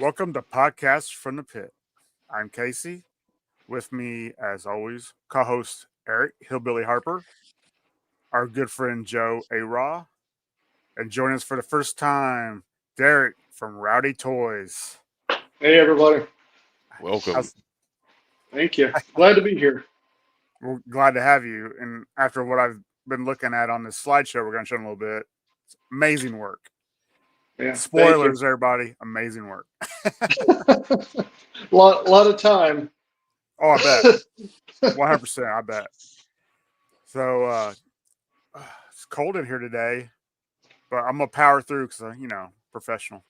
Welcome to Podcast from the Pit. I'm Casey. With me, as always, co host Eric Hillbilly Harper, our good friend Joe ARAH, and join us for the first time, Derek from Rowdy Tos. Hey, everybody. Welcome. Thank you. Glad to be here. We're glad to have you. And after what I've been looking at on this slideshow, we're going to show them a little bit. It's amazing work. Yeah. Spoilers, everybody. Amazing work. lot of time. Oh, I bet. 100%. I bet. So it's cold in here today, but I'm going to power through because, professional.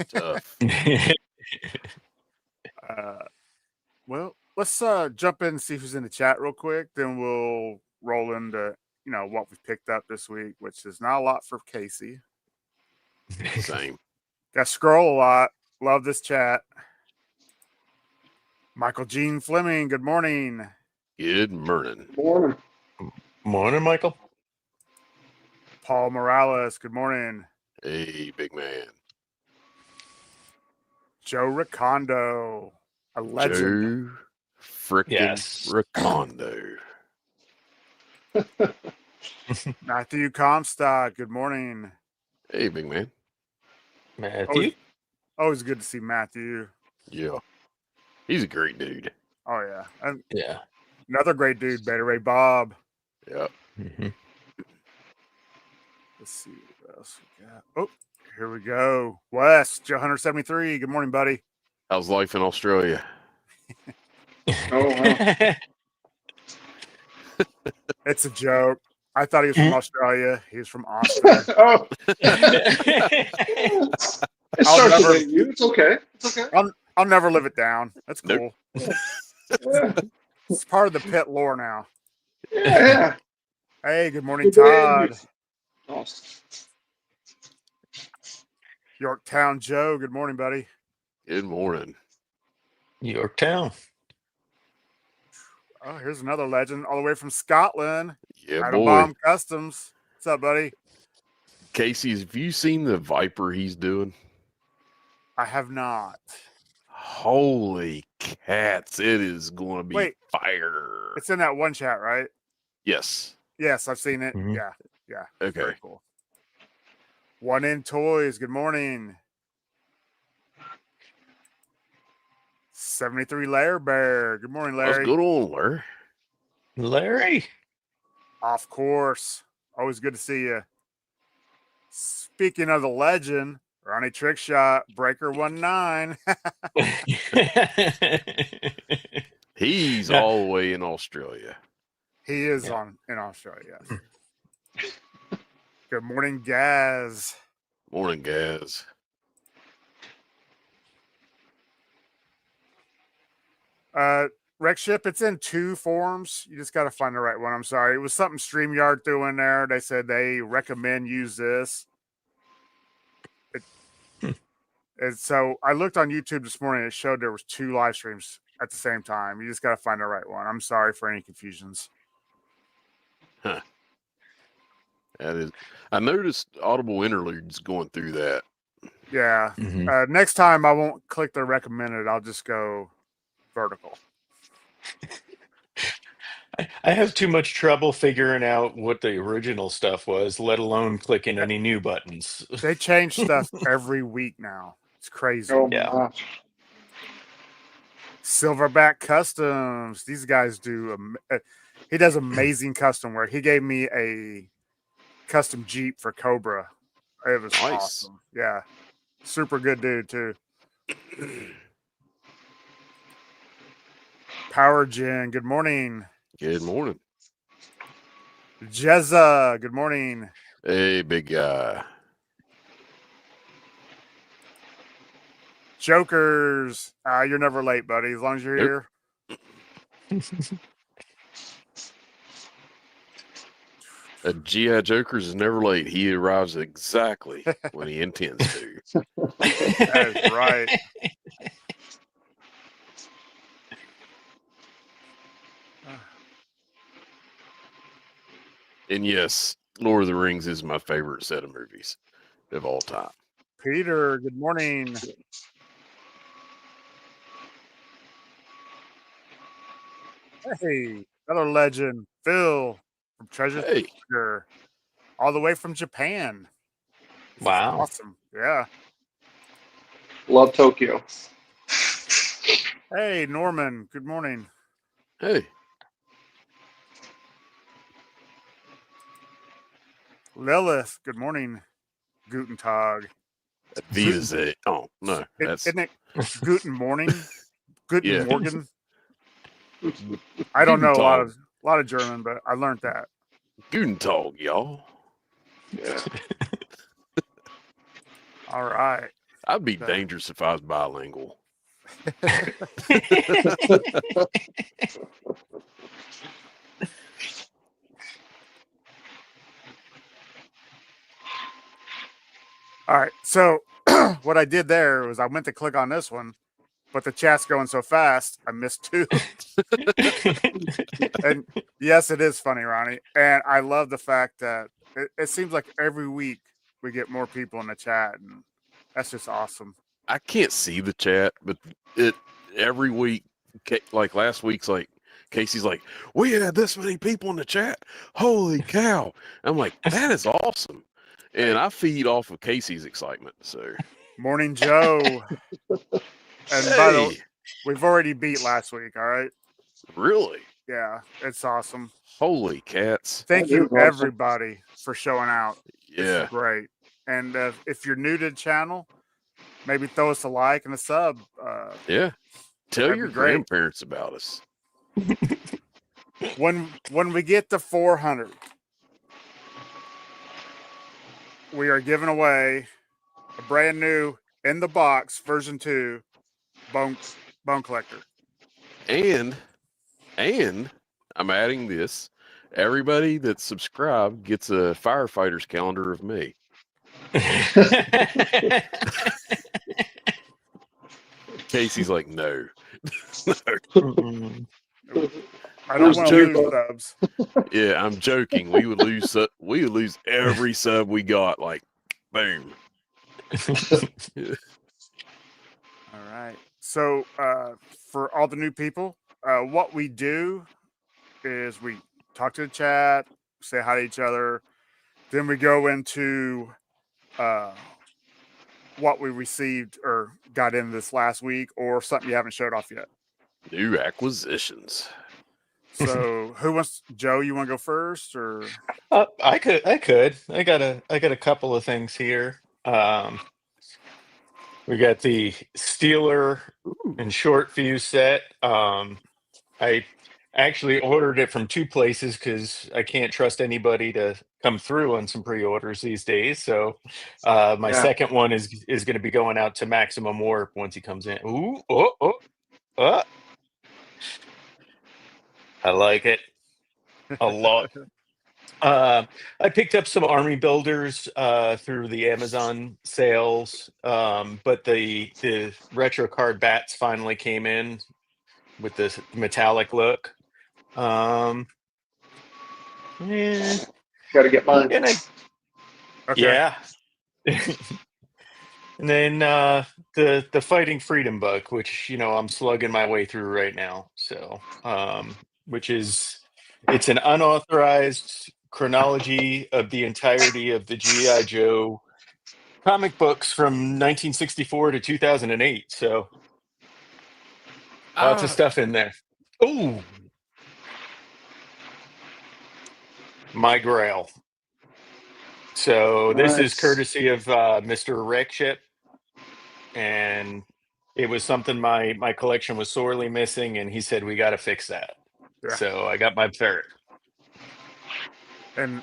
Tough. Well, let's jump in and see who's in the chat real quick. Then we'll roll into, what we've picked up this week, which is not a lot for Casey. Same. Got to scroll a lot. Love this chat. Michael Gene Fleming, good morning. Good morning. Morning. Morning, Michael. Paul Morales, good morning. Hey, big man. Joe Ricondo, a legend. Joe frickin' Ricondo. Matthew Comstock, good morning. Hey, big man. Matthew. Always good to see Matthew. Yeah. He's a great dude. Oh, yeah. And Yeah. another great dude, Beta Ray Bob. Yep. Mm-hmm. Let's see what else we got. Oh, here we go. Wes, Joe 173. Good morning, buddy. How's life in Australia? Oh, wow. It's a joke. I thought he was from Australia. He's from Austin. Oh. It starts with you. It's okay. It's okay. I'll never live it down. That's cool. Nope. Yeah. It's part of the pit lore now. Yeah. Hey, good morning, Good day, Todd. Andy. Awesome. Yorktown Joe. Good morning, buddy. Good morning. Yorktown. Oh, here's another legend all the way from Scotland. Yeah, Idle boy. Bomb Customs. What's up, buddy? Casey, have you seen the Viper he's doing? I have not. Holy cats. It is going to be Wait. fire. It's in that one chat, right? Yes. Yes, I've seen it. Mhm. Yeah. Okay. Very cool. One in Toys. Good morning. 73 Lair Bear. Good morning, What's Larry. good on, Larry? Larry. Off course. Always good to see you. Speaking of the legend, Ronnie Trickshot, Breaker 19. He's Yeah. all the way in Australia. He is in Australia, yes. Good morning, Gaz. Morning, guys. Rec Ship, it's in two forms. You just got to find the right one. I'm sorry. It was something StreamYard threw in there. They said they recommend use this. And so I looked on YouTube this morning. It showed there was two live streams at the same time. You just got to find the right one. I'm sorry for any confusions. That is. I noticed Audible Interludes going through that. Yeah. Mhm. Next time I won't click the recommended. I'll just go vertical. I have too much trouble figuring out what the original stuff was, let alone clicking any new buttons. They change stuff every week now. It's crazy. Oh, Yeah. my. Silverback Customs. These guys do. He does amazing custom work. He gave me a custom Jeep for Cobra. It was Nice. awesome. Yeah. Super good dude, too. Power Gen. Good morning. Good morning. Jezza. Good morning. Hey, big guy. Jokers. You're never late, buddy. As long as you're Nope. here. A GI Jokers is never late. He arrives exactly when he intends to. That is right. And yes, Lord of the Rings is my favorite set of movies of all time. Peter, good morning. Hey, another legend, Phil from Treasure Hey, Theater, all the way from Japan. This is Wow. awesome. Yeah. Love Tokyo. Hey, Norman, good morning. hey. Lilith, good morning. Guten Tag. Viva's it. Oh, no. That's, Isn't it Guten Morning? Guten yeah. Morgen? I don't Guten know a Tag. lot of German, but I learned that. Guten Tag, y'all. Yeah. All right. I'd be dangerous if I was bilingual. All right. So what I did there was I went to click on this one, but the chat's going so fast, I missed two. And yes, it is funny, Ronnie. And I love the fact that it seems like every week we get more people in the chat, and that's just awesome. I can't see the chat, but every week, like last week's, like Casey's like, we had this many people in the chat. Holy cow! I'm like, that is awesome, and I feed off of Casey's excitement. So, Morning, Joe. And by the way, hey, we've already beat last week. All right. really? Yeah, it's awesome. Holy cats! Thank That you, is awesome. everybody, for showing out. This Yeah, is great. And if you're new to the channel, maybe throw us a like and a sub. yeah. Tell That'd your be great. grandparents about us. When we get to 400, we are giving away a brand new in the box version 2 bone collector. And I'm adding this. Everybody that's subscribed gets a firefighter's calendar of me. Casey's like, no. Mm-mm. I don't Where's want to lose Tuba? subs. Yeah, I'm joking. We would lose every sub we got. Like, boom. All right. So for all the new people, what we do is we talk to the chat, say hi to each other, then we go into what we received or got in this last week or something you haven't showed off yet. New acquisitions. So who wants Joe, you want to go first or I could. I got a couple of things here. We got the Steeler and short fuse set. I actually ordered it from two places because I can't trust anybody to come through on some pre-orders these days. So my Yeah. second one is going to be going out to Maximum Warp once he comes in. Ooh, I like it a lot. I picked up some army builders through the Amazon sales, but the retro card bats finally came in with this metallic look. Yeah, Got to get mine. and okay. yeah. And then the Fighting Freedom book, which I'm slugging my way through right now. So, which is it's an unauthorized chronology of the entirety of the GI Joe comic books from 1964 to 2008. So, lots of stuff in there. Oh, my Grail. So this is Nice. courtesy of Mr. Rickship, and it was something my collection was sorely missing, and he said we got to fix that. Yeah. So I got my third. And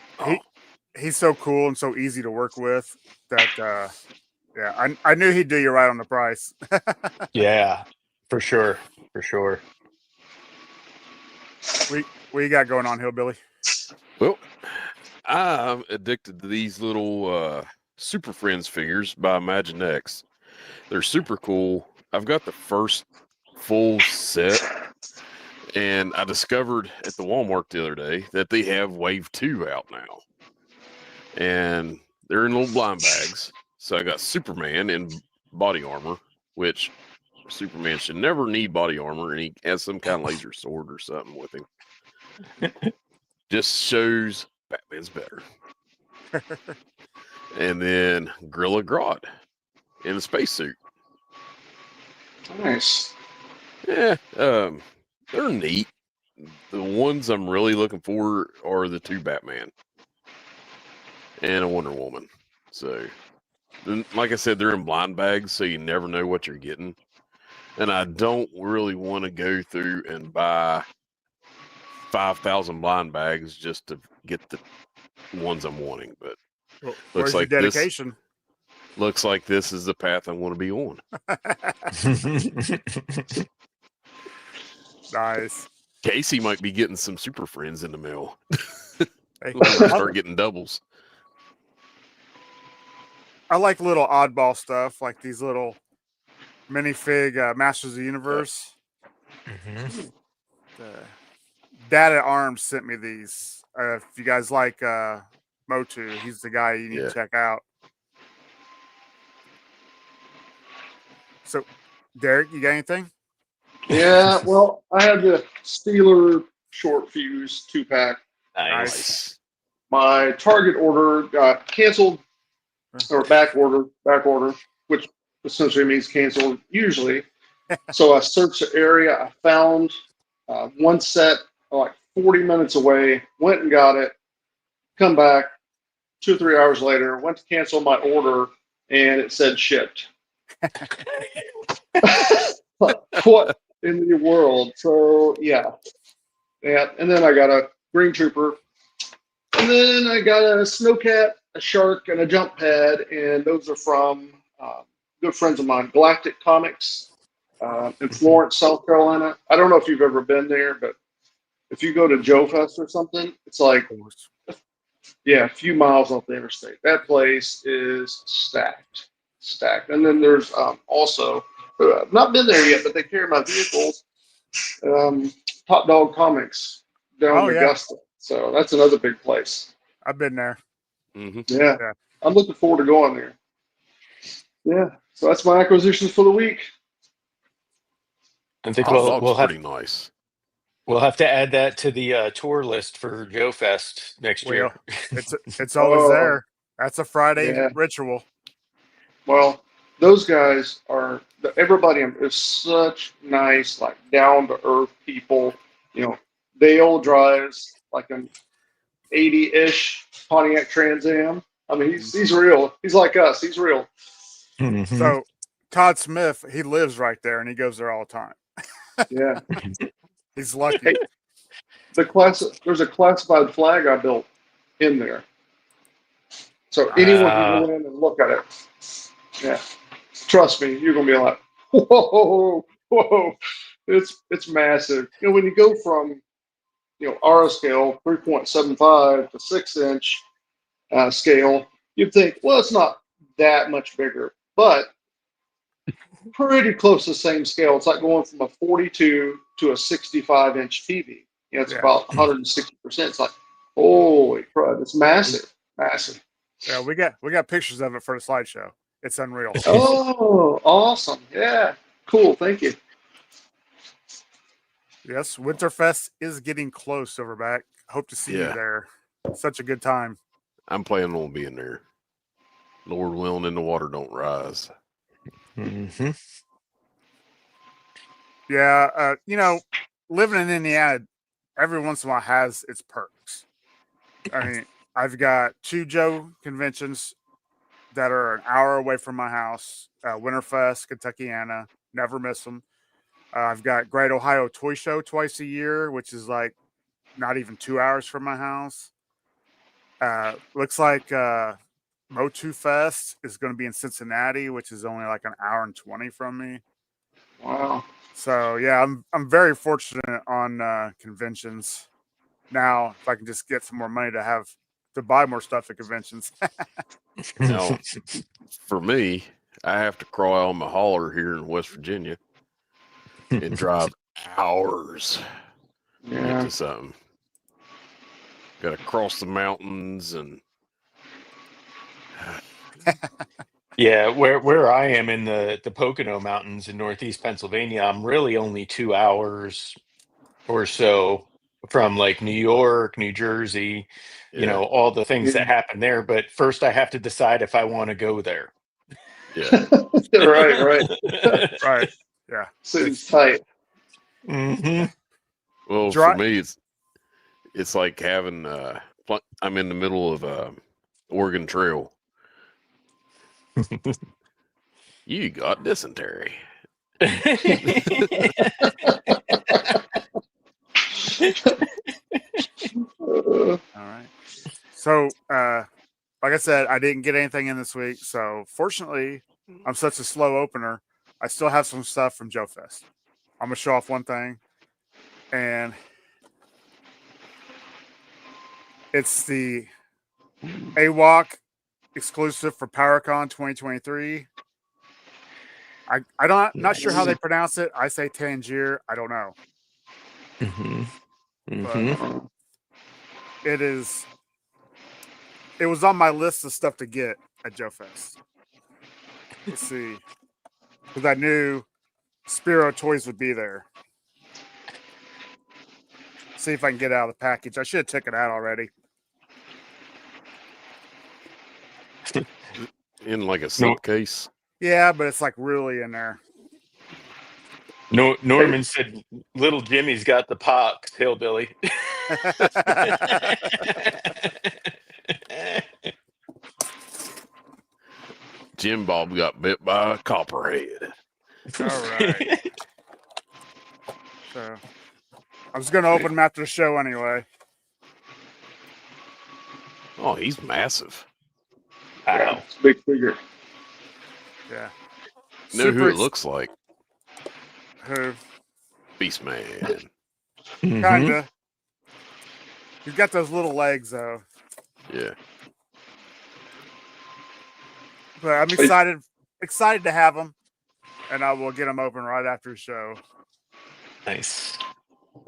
he's so cool and so easy to work with that yeah, I knew he'd do you right on the price. Yeah, for sure. For sure. What you got going on, Hillbilly? Well, I'm addicted to these little Super Friends figures by Imaginext. They're super cool. I've got the first full set, and I discovered at the Walmart the other day that they have Wave 2 out now. And they're in little blind bags. So I got Superman in body armor, which Superman should never need body armor, and he has some kind of laser sword or something with him. Just shows Batman's better. And then Gorilla Grodd in a spacesuit. Nice. Yeah, they're neat. The ones I'm really looking for are the 2 Batman and a Wonder Woman. So, like I said, they're in blind bags, so you never know what you're getting. And I don't really want to go through and buy 5,000 blind bags just to get the ones I'm wanting. But Well, where's your dedication? Looks like this is the path I want to be on. Nice. Casey might be getting some Super Friends in the mail. Hey, Start getting doubles. I like little oddball stuff, like these little minifig Masters of the Universe. Dad at Arms sent me these. If you guys like Motu, he's the guy you need to check out. So, Derek, you got anything? Yeah, well, I had the Steeler short fuse 2-pack. Nice. My Target order got canceled or back order, which essentially means canceled usually. So I searched the area. I found one set like 40 minutes away, went and got it, come back 2 or 3 hours later, went to cancel my order, and it said shipped. What in the world? So yeah. And then I got a Green Trooper, and then I got a Snowcat, a Shark, and a Jump Pad, and those are from good friends of mine, Galactic Comics, in Florence, South Carolina. I don't know if you've ever been there, but if you go to Joe Fest or something, it's like, a few miles off the interstate. That place is stacked. And then there's also, I've not been there yet, but they carry my vehicles, Top Dog Comics down in Augusta. So that's another big place. I've been there. Mm-hmm. Yeah. I'm looking forward to going there. Yeah. So that's my acquisitions for the week. I think we'll have pretty nice. We'll have to add that to the tour list for Joe Fest next year. It's always there. That's a Friday ritual. Well, those guys are, everybody is such nice, like down to earth people. You know, Dale drives like an 80-ish Pontiac Trans Am. I mean, he's real. He's like us. He's real. Mm-hmm. So Todd Smith, he lives right there, and he goes there all the time. Yeah. He's lucky. Hey, there's a classified flag I built in there. So anyone can go in and look at it. Yeah. Trust me, you're going to be like, whoa. It's massive. You know, when you go from, ARAH scale 3.75 to 6-inch scale, you'd think, well, it's not that much bigger, but pretty close to the same scale. It's like going from a 42 to a 65-inch TV. It's about 160%. It's like, holy crud, it's massive. Yeah, we got pictures of it for the slideshow. It's unreal. Oh, awesome. Yeah, cool. Thank you. Yes, Winterfest is getting close, Silverback. Hope to see you there. Such a good time. I'm planning on being there. Lord willing, and the water don't rise. Mm-hmm. Yeah, living in Indiana, every once in a while has its perks. I mean, I've got 2 Joe conventions that are an hour away from my house. Winterfest, Kentuckiana, never miss them. I've got Great Ohio Toy Show twice a year, which is like not even 2 hours from my house. Looks like Motu Fest is going to be in Cincinnati, which is only like an hour and 20 from me. Wow. So yeah, I'm very fortunate on conventions. Now, if I can just get some more money to buy more stuff at conventions. Now, for me, I have to crawl on my hauler here in West Virginia and drive hours to get to something. Got to cross the mountains and Yeah, where I am in the Pocono Mountains in Northeast Pennsylvania, I'm really only 2 hours or so from like New York, New Jersey, Yeah. all the things that Yeah. happen there. But first, I have to decide if I want to go there. Yeah. Right. Right. Yeah. Seems It's tight. Hmm. Well, for dry. me, it's like having I'm in the middle of Oregon Trail. You got dysentery. Uh, All right. So, like I said, I didn't get anything in this week. So, fortunately, I'm such a slow opener. I still have some stuff from Joe Fest. I'm gonna show off one thing, and it's the AWOC exclusive for PowerCon 2023. I don't not sure how Nice. they pronounce it. I say Tangier. I don't know, Hmm. but Hmm. it is. It was on my list of stuff to get at Joe Fest. Let's see, because I knew Spiro Toys would be there. See if I can get it out of the package. I should have took it out already. In like a No, slipcase. Yeah, but it's like really in there. no, Norman said little Jimmy's got the pox, hillbilly. Jim Bob got bit by a copperhead. All right. So I was going to open them after the show anyway. Oh, he's massive. yeah, Wow. it's a big figure. Yeah. You know who it ex- looks like? Who? Beastman. Mhm. Kinda. He's got those little legs though. Yeah. But I'm excited to have them, and I will get them open right after the show. Nice.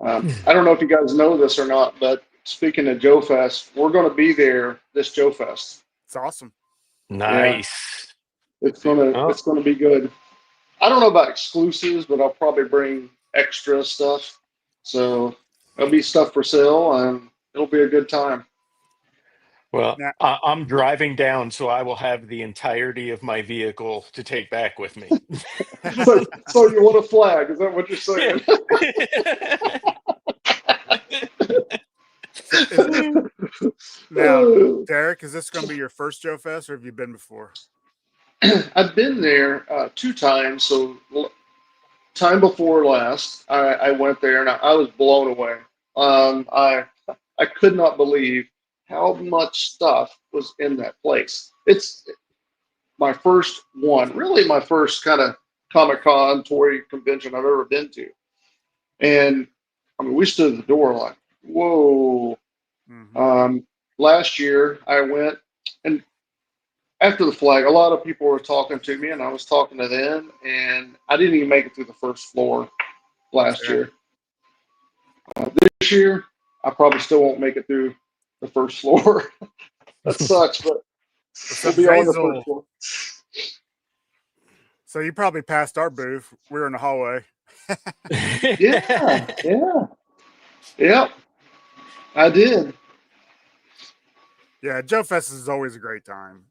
I don't know if you guys know this or not, but speaking of Joe Fest, we're going to be there this Joe Fest. It's awesome. Yeah, Nice. it's Deal. gonna Oh, it's gonna be good. I don't know about exclusives, but I'll probably bring extra stuff. So there'll be stuff for sale, and it'll be a good time. well, Now, I'm driving down, so I will have the entirety of my vehicle to take back with me. So you want a flag? Is that what you're saying? now, Derek, is this going to be your first Joe Fest, or have you been before? I've been there 2 times. So time before last, I went there and I was blown away. I could not believe how much stuff was in that place. It's my first one, really my first kind of Comic Con toy convention I've ever been to. And I mean, we stood at the door like, whoa. Mm-hmm. Last year I went, and after the flag, a lot of people were talking to me, and I was talking to them, and I didn't even make it through the first floor last Yeah. year. This year, I probably still won't make it through the first floor. That sucks, but So we'll be on the Zazel, first floor. so you probably passed our booth. We were in the hallway. Yep, I did. Yeah, Joe Fest is always a great time.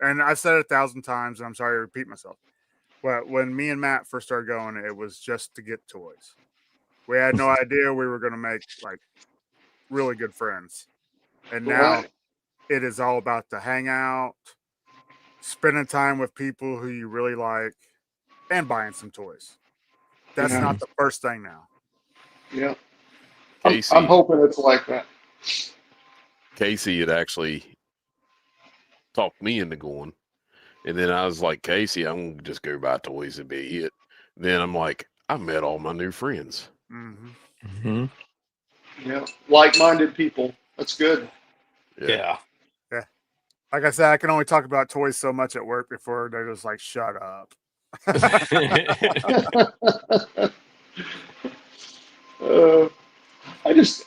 And I've said it 1,000 times, and I'm sorry to repeat myself. But when me and Matt first started going, it was just to get toys. We had no idea we were going to make like really good friends. And now Right. it is all about the hangout, spending time with people who you really like, and buying some toys. That's Yeah. not the first thing now. Yeah. I'm Casey hoping it's like that. Casey had actually talked me into going. And then I was like, Casey, I'm gonna just go buy toys and be it. Then I'm like, I met all my new friends. Mm-hmm. Mhm. Yeah. Like-minded people. That's good. Yeah. Yeah. Like I said, I can only talk about toys so much at work before they're just like, shut up. uh, I just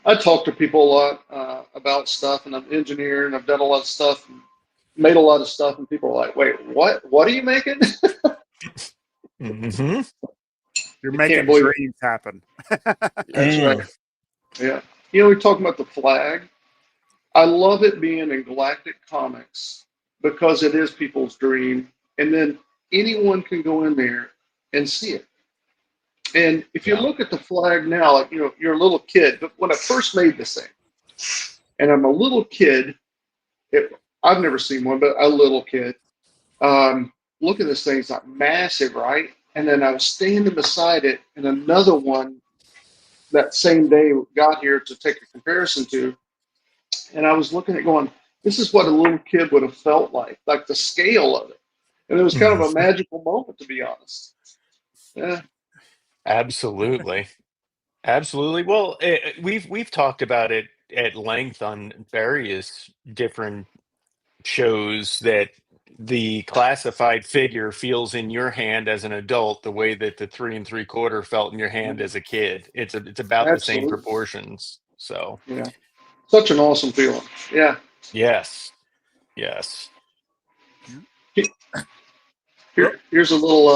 I talk to people a lot about stuff, and I'm an engineer, and I've done a lot of stuff. made a lot of stuff, and people are like, "Wait, what? What are you making?" Mm-hmm. You're You making can't believe it. dreams happen. That's right. Yeah. We talking about the flag. I love it being in Galactic Comics because it is people's dream, and then anyone can go in there and see it. And if you Yeah. look at the flag now, like you're a little kid, but when I first made this thing, and I'm a little kid, I've never seen one, but a little kid. Look at this thing; it's like massive, right? And then I was standing beside it, and another one that same day got here to take a comparison to, and I was looking at going, this is what a little kid would have felt like the scale of it. And it was kind of a magical moment, to be honest. Yeah. Absolutely. Absolutely. Well, we've talked about it at length on various different shows that the classified figure feels in your hand as an adult the way that the 3 3/4 felt in your hand as a kid. It's about the same Absolutely. proportions. So Yeah. Such an awesome feeling. Yeah. yes, yes. Here's a little,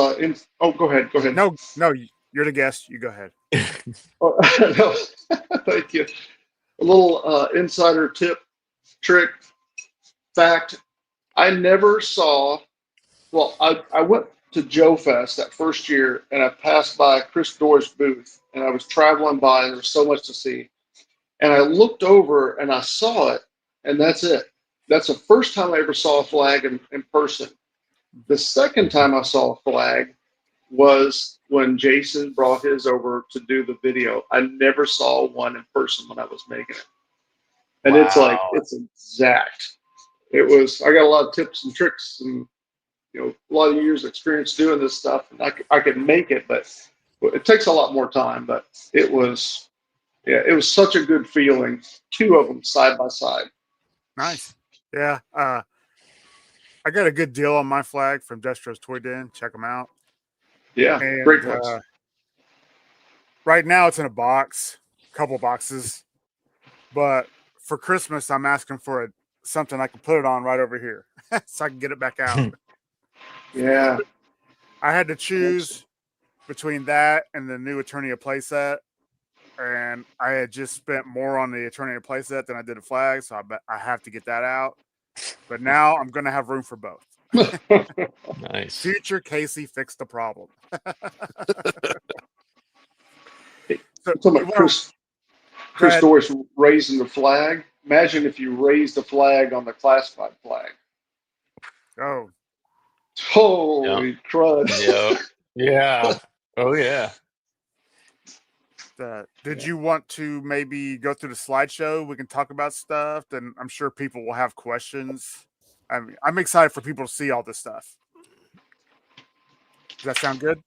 oh, go ahead. Go ahead. No, you're the guest. You go ahead. Oh, no, thank you. A little insider tip, trick, fact. I never saw, well, I went to Joe Fest that first year, and I passed by Chris Dorr's booth, and I was traveling by, and there was so much to see. And I looked over and I saw it, and that's it. That's the first time I ever saw a flag in person. The second time I saw a flag was when Jason brought his over to do the video. I never saw one in person when I was making it. And it's like, Wow. it's exact. It was, I got a lot of tips and tricks and, a lot of years of experience doing this stuff. And I could make it, but it takes a lot more time. But it was, yeah, it was such a good feeling. Two of them side by side. Nice. Yeah. I got a good deal on my flag from Destro's Toy Den. Check them out. Yeah, great And place. right now it's in a box, couple boxes. But for Christmas, I'm asking for something I can put it on right over here so I can get it back out. Yeah. I had to choose between that and the new Eternia playset. And I had just spent more on the Eternia playset than I did a flag. So I have to get that out. But now I'm going to have room for both. Nice. Future Casey fixed the problem. So, Talking about Chris Dorris raising the flag. Imagine if you raised the flag on the classified flag. Oh, Holy crud. Yeah. Yeah. Oh yeah. did you want to maybe go through the slideshow? We can talk about stuff. Then I'm sure people will have questions. I'm excited for people to see all this stuff. Does that sound good?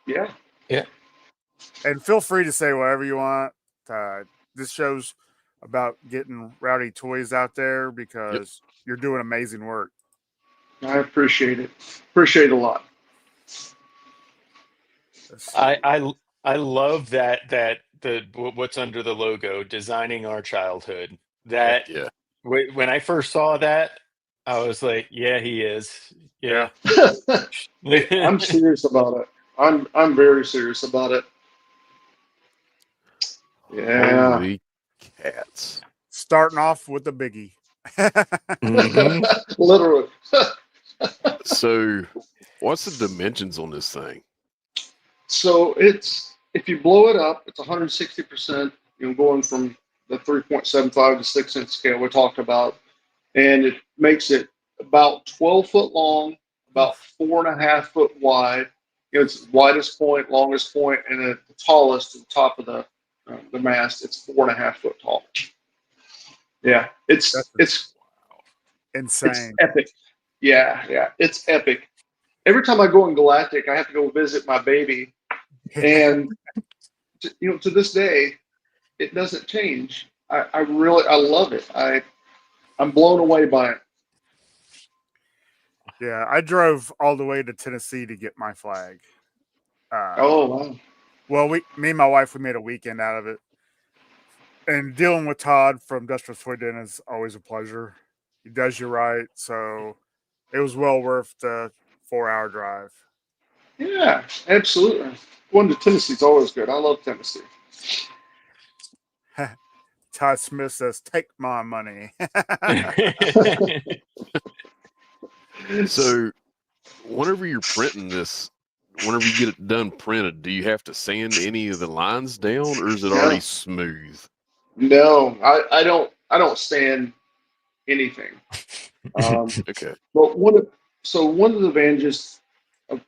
Yeah. Yeah. And feel free to say whatever you want. This show's about getting Rowdy Toys out there because you're doing amazing work. I appreciate it. Appreciate it a lot. I love that what's under the logo, designing our childhood. That Yeah. when I first saw that, I was like, yeah, he is. Yeah. I'm serious about it. I'm very serious about it. Yeah. Holy cats. Starting off with the biggie. Mhm. Literally. So, what's the dimensions on this thing? So it's, if you blow it up, it's 160%, going from the 3.75 to 6-inch scale we talked about. And it makes it about 12 foot long, about 4.5 foot wide. It's widest point, longest point, and at the tallest, at the top of the mast, it's 4.5 foot tall. Yeah, it's Insane. epic. Yeah, it's epic. Every time I go in Galactic, I have to go visit my baby, and to this day, it doesn't change. I love it. I'm blown away by it. Yeah, I drove all the way to Tennessee to get my flag. Oh wow. Well, me and my wife, we made a weekend out of it. And dealing with Todd from Industrial Toy Den is always a pleasure. He does you right. So it was well worth the 4-hour drive. Yeah, absolutely. Going to Tennessee is always good. I love Tennessee. Todd Smith says, "Take my money." So, whenever you're printing this, whenever you get it done printed, do you have to sand any of the lines down, or is it already No, smooth? no, I don't stand anything. Okay. But one of the advantages of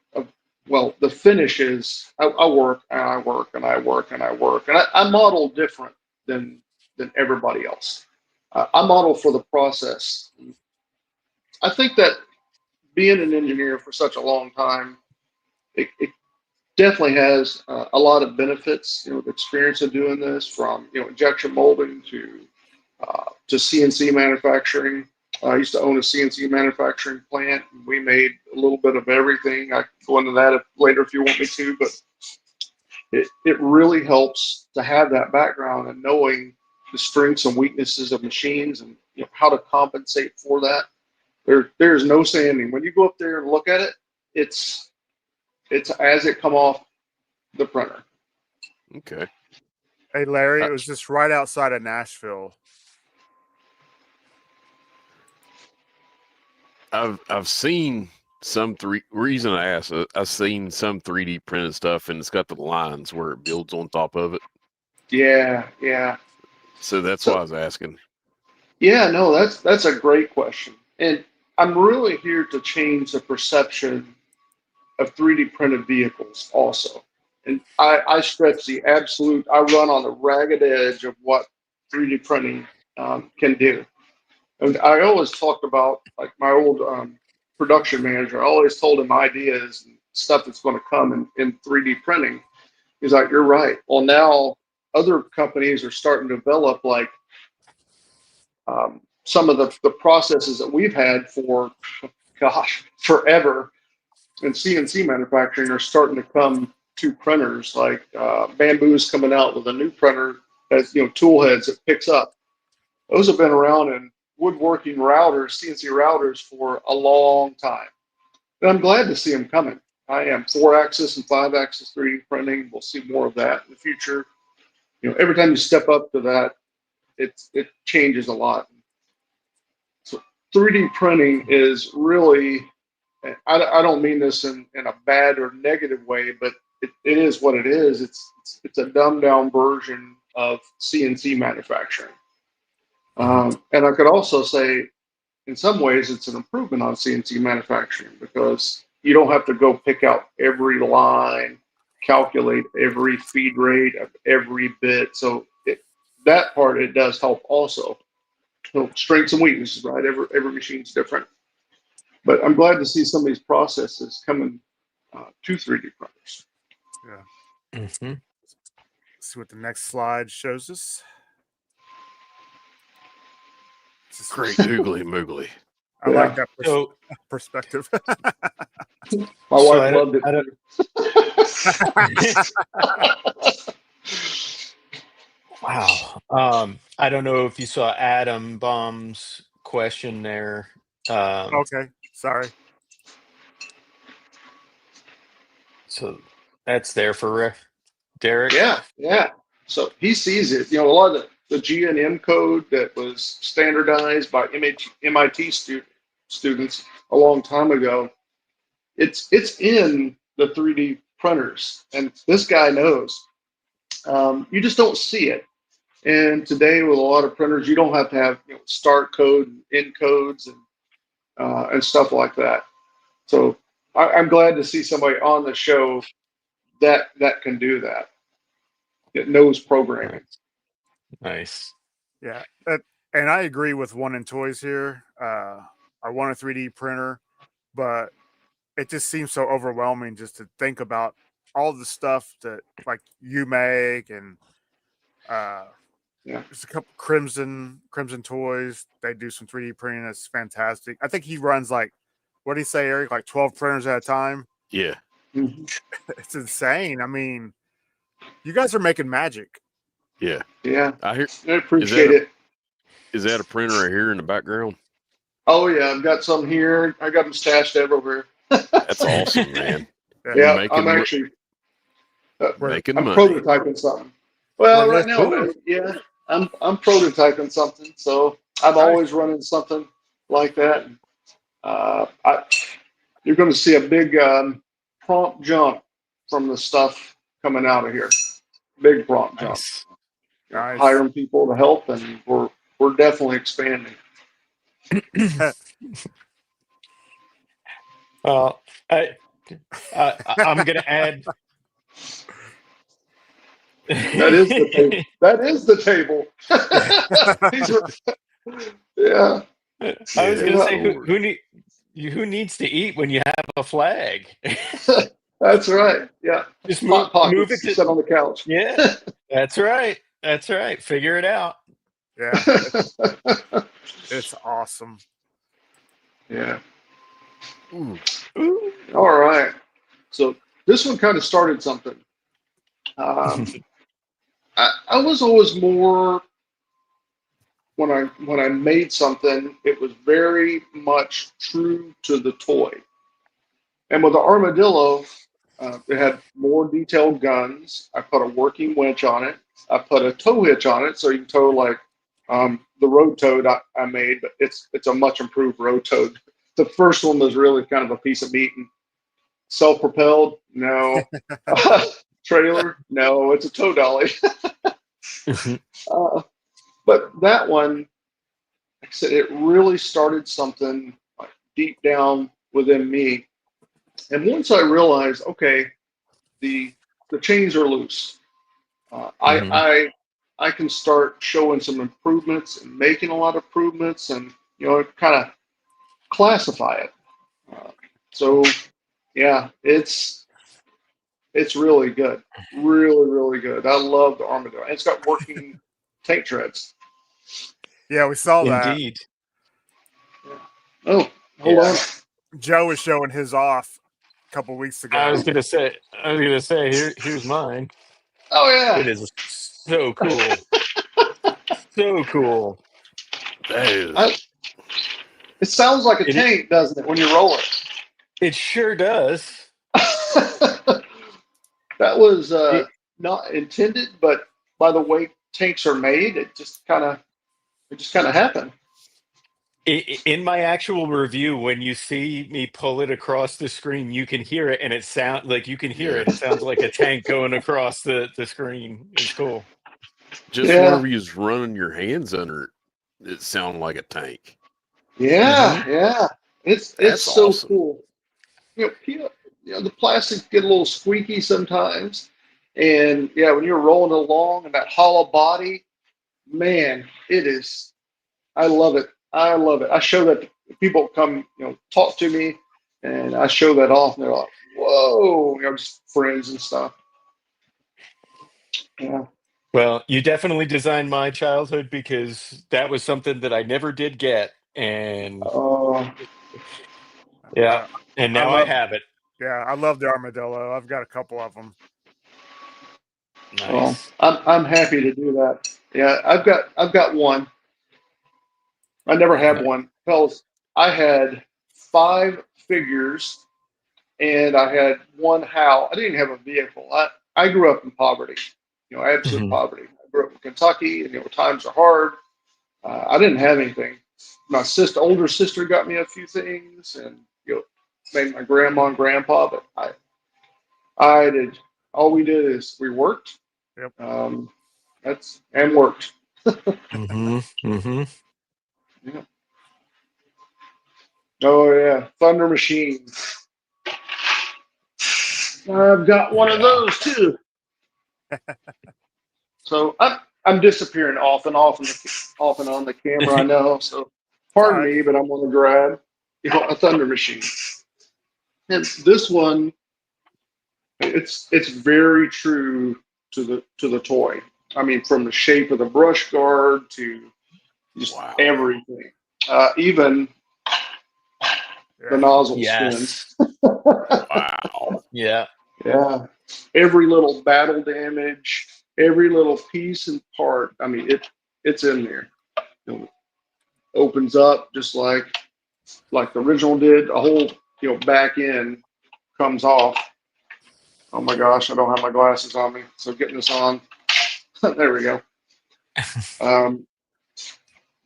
well, the finish is I work and I work and I work and I work and I model different than everybody else. I model for the process. I think that being an engineer for such a long time, it definitely has a lot of benefits. You know, the experience of doing this, from injection molding to CNC manufacturing. I used to own a CNC manufacturing plant. And we made a little bit of everything. I can go into that later if you want me to, but it really helps to have that background and knowing the strengths and weaknesses of machines and how to compensate for that. There's no sanding. When you go up there and look at it, it's as it come off the printer. Okay. Hey, Larry, I, it was just right outside of Nashville. I've seen some three. Reason I asked, I've seen some 3D printed stuff, and it's got the lines where it builds on top of it. Yeah, yeah. So that's why I So was asking. yeah, no, that's a great question. And I'm really here to change the perception of 3D printed vehicles also. And I stretch the absolute, I run on the ragged edge of what 3D printing can do. And I always talked about, like, my old production manager. I always told him ideas and stuff that's going to come in 3D printing. He's like, you're right. Well, now other companies are starting to develop, like, some of the processes that we've had for, gosh, forever in CNC manufacturing are starting to come to printers. Like Bamboo's coming out with a new printer that's tool heads that picks up. Those have been around in woodworking routers, CNC routers, for a long time, and I'm glad to see them coming. I am 4-axis and 5-axis 3D printing. We'll see more of that in the future. Every time you step up to that, it changes a lot. So 3D printing is really, I don't mean this in a bad or negative way, but it is what it is. It's a dumbed down version of CNC manufacturing. And I could also say, in some ways, it's an improvement on CNC manufacturing because you don't have to go pick out every line, calculate every feed rate of every bit. So that part, it does help also. So strengths and weaknesses, right? Every machine's different. But I'm glad to see some of these processes coming to 3D printers. Yeah. Mm-hmm. Let's see what the next slide shows us. Great oogly moogly. I Yeah. like that So, perspective. My so wife loved it. wow. I don't know if you saw Adam Baum's question there. Okay, sorry. So that's there for Derek. Yeah, yeah. So he sees it. A lot of the G&M code that was standardized by MIT students a long time ago, it's in the 3D printers, and this guy knows. You just don't see it. And today, with a lot of printers, you don't have to have start code and end codes and stuff like that. So I'm glad to see somebody on the show that can do that. That knows programming. Nice. Yeah, and I agree with One and Toys here. I want a 3D printer, but it just seems so overwhelming just to think about all the stuff that like you make and Yeah. there's a couple Crimson Toys. They do some 3D printing that's fantastic. I think he runs like, what do you say, Eric? Like 12 printers at a time. Yeah. Mm-hmm. It's insane. I mean, you guys are making magic. Yeah. Yeah. I hear. I appreciate it. Is that a printer right here in the background? Oh yeah, I've got some here. I got them stashed everywhere. That's awesome, man. Yeah. Yeah, Making I'm actually making I'm money. prototyping something. Well, Well, right this- now, yeah, I'm prototyping something. So I'm Nice. always running something like that. I, you're going to see a big prompt jump from the stuff coming out of here. Big prompt jump. Nice. Nice. Hiring people to help, and we're definitely expanding. Well, I'm going to add. That is the table. That is the table. Yeah. I was going to Yeah. say, who needs to eat when you have a flag? That's right. Yeah. Just Hot move it pockets to. sit on the couch. Yeah, that's right. That's right. Figure it out. Yeah, it's awesome. Yeah. Ooh, Ooh. All right. So this one kind of started something. I was always more when I made something, it was very much true to the toy. And with the armadillo, it had more detailed guns. I put a working winch on it. I put a tow hitch on it, so you can tow like the road toad I made, but it's a much improved road toad. The first one was really kind of a piece of meat. And self-propelled, no. Trailer, no. It's a tow dolly. But that one, like I said, it really started something like deep down within me. And once I realized, okay, the chains are loose. I can start showing some improvements and making a lot of improvements, and kind of classify it. So yeah, it's really good, really good. I love the armadillo. And it's got working tank treads. Yeah, we saw that. Indeed. Oh, hold on. Joe was showing his off a couple weeks ago. I was gonna say, here's mine. Oh yeah. It is so cool. So cool. that is. It sounds like a It- tank, doesn't it, when you roll it? It sure does. That was It, not intended, but by the way tanks are made, it just kind of happened. in my actual review, when you see me pull it across the screen, you can hear it, and it sound like you can hear Yeah. it. It sounds like a tank going across the screen. It's cool. Just Yeah. whenever you was running your hands under it, it sounded like a tank. Yeah, yeah. It's That's so awesome. cool. The plastics get a little squeaky sometimes, and yeah, when you're rolling along and that hollow body, man, it is. I love it. I love it. I show that to people come, talk to me, and I show that off, and they're like, "Whoa!" Just friends and stuff. Yeah. Well, you definitely designed my childhood, because that was something that I never did get, and yeah, and I now I love. have it. Yeah, I love the armadillo. I've got a couple of them. Well, Nice. I'm happy to do that. Yeah, I've got one. I never had one. Fellas, I had 5 figures and I had one HAL. I didn't have a vehicle. I grew up in poverty, absolute Mhm. poverty. I grew up in Kentucky, and times are hard. I didn't have anything. My older sister, got me a few things, and made my grandma and grandpa. But I did. All we did is we worked. Yep. And worked. Yeah. Oh yeah, Thunder Machine. I've got one of those too. So I'm disappearing off and on the camera. I know. So pardon me, but I'm going to grab a Thunder Machine. And this one, it's very true to the toy. I mean, from the shape of the brush guard to just everything, even the nozzle Yes. spins. Wow. Yeah. Yeah, every little battle damage, every little piece and part. I mean, it's in there. It opens up just like like the original did. A whole back end comes off. Oh my gosh, I don't have my glasses on me, so getting this on. There we go. Um,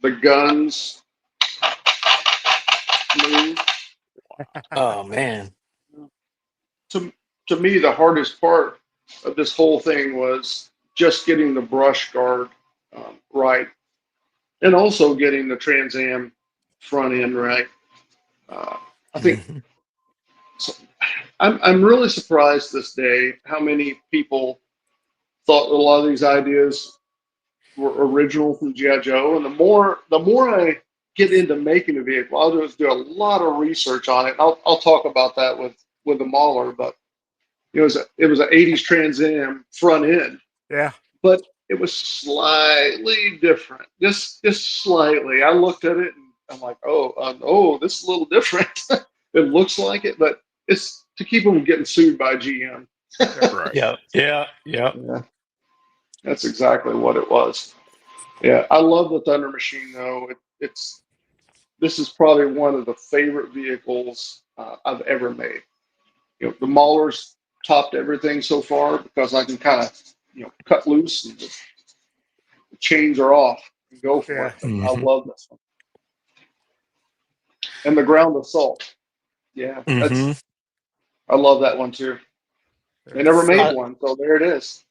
the guns move. Oh man. To to me, the hardest part of this whole thing was just getting the brush guard right, and also getting the Trans Am front end right. I think Mhm. so, I'm really surprised this day how many people thought a lot of these ideas were original from GI Joe, and the more I get into making a vehicle, I'll just do a lot of research on it. I'll talk about that with the Mauler, but it was an '80s Trans Am front end, Yeah. but it was slightly different, just slightly. I looked at it and I'm like, oh, this is a little different. It looks like it, but it's to keep them getting sued by GM. Right. Yeah. Yeah. Yeah. Yeah, that's exactly what it was. Yeah, I love the Thunder Machine though. This is probably one of the favorite vehicles I've ever made. The Maulers topped everything so far because I can kind of cut loose and the chains are off and go for Yeah. it. But I Mhm. love this one. And the ground assault. Yeah, Mhm. I love that one too. They It's never made so one, so there it is.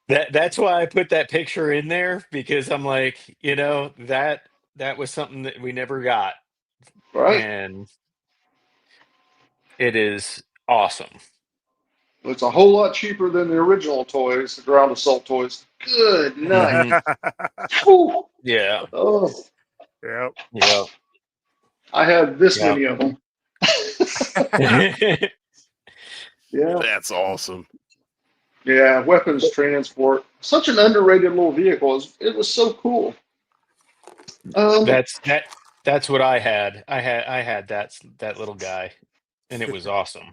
That's why I put that picture in there, because I'm like, that was something that we never got, Right? and it is awesome. It's a whole lot cheaper than the original toys, the ground assault toys. Good night. Hmm. Whew. Yeah. Oh, Yep. Yeah. I have this Yeah. many of them. Yeah. That's awesome. Yeah, weapons transport. Such an underrated little vehicle. It was so cool. Um, that's what I had. I had that little guy, and it was awesome.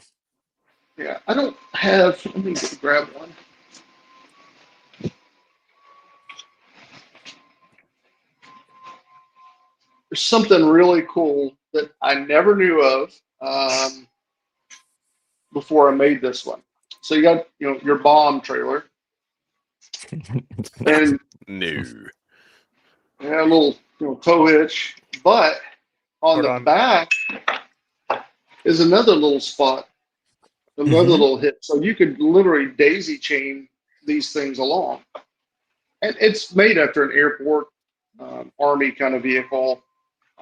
yeah, I don't have. Let me grab one. There's something really cool that I never knew of before I made this one. So you got your bomb trailer and No. a little tow hitch, but on Hold the on. back is another little spot, another Mhm. little hit. So you could literally daisy chain these things along. And it's made after an airport army kind of vehicle.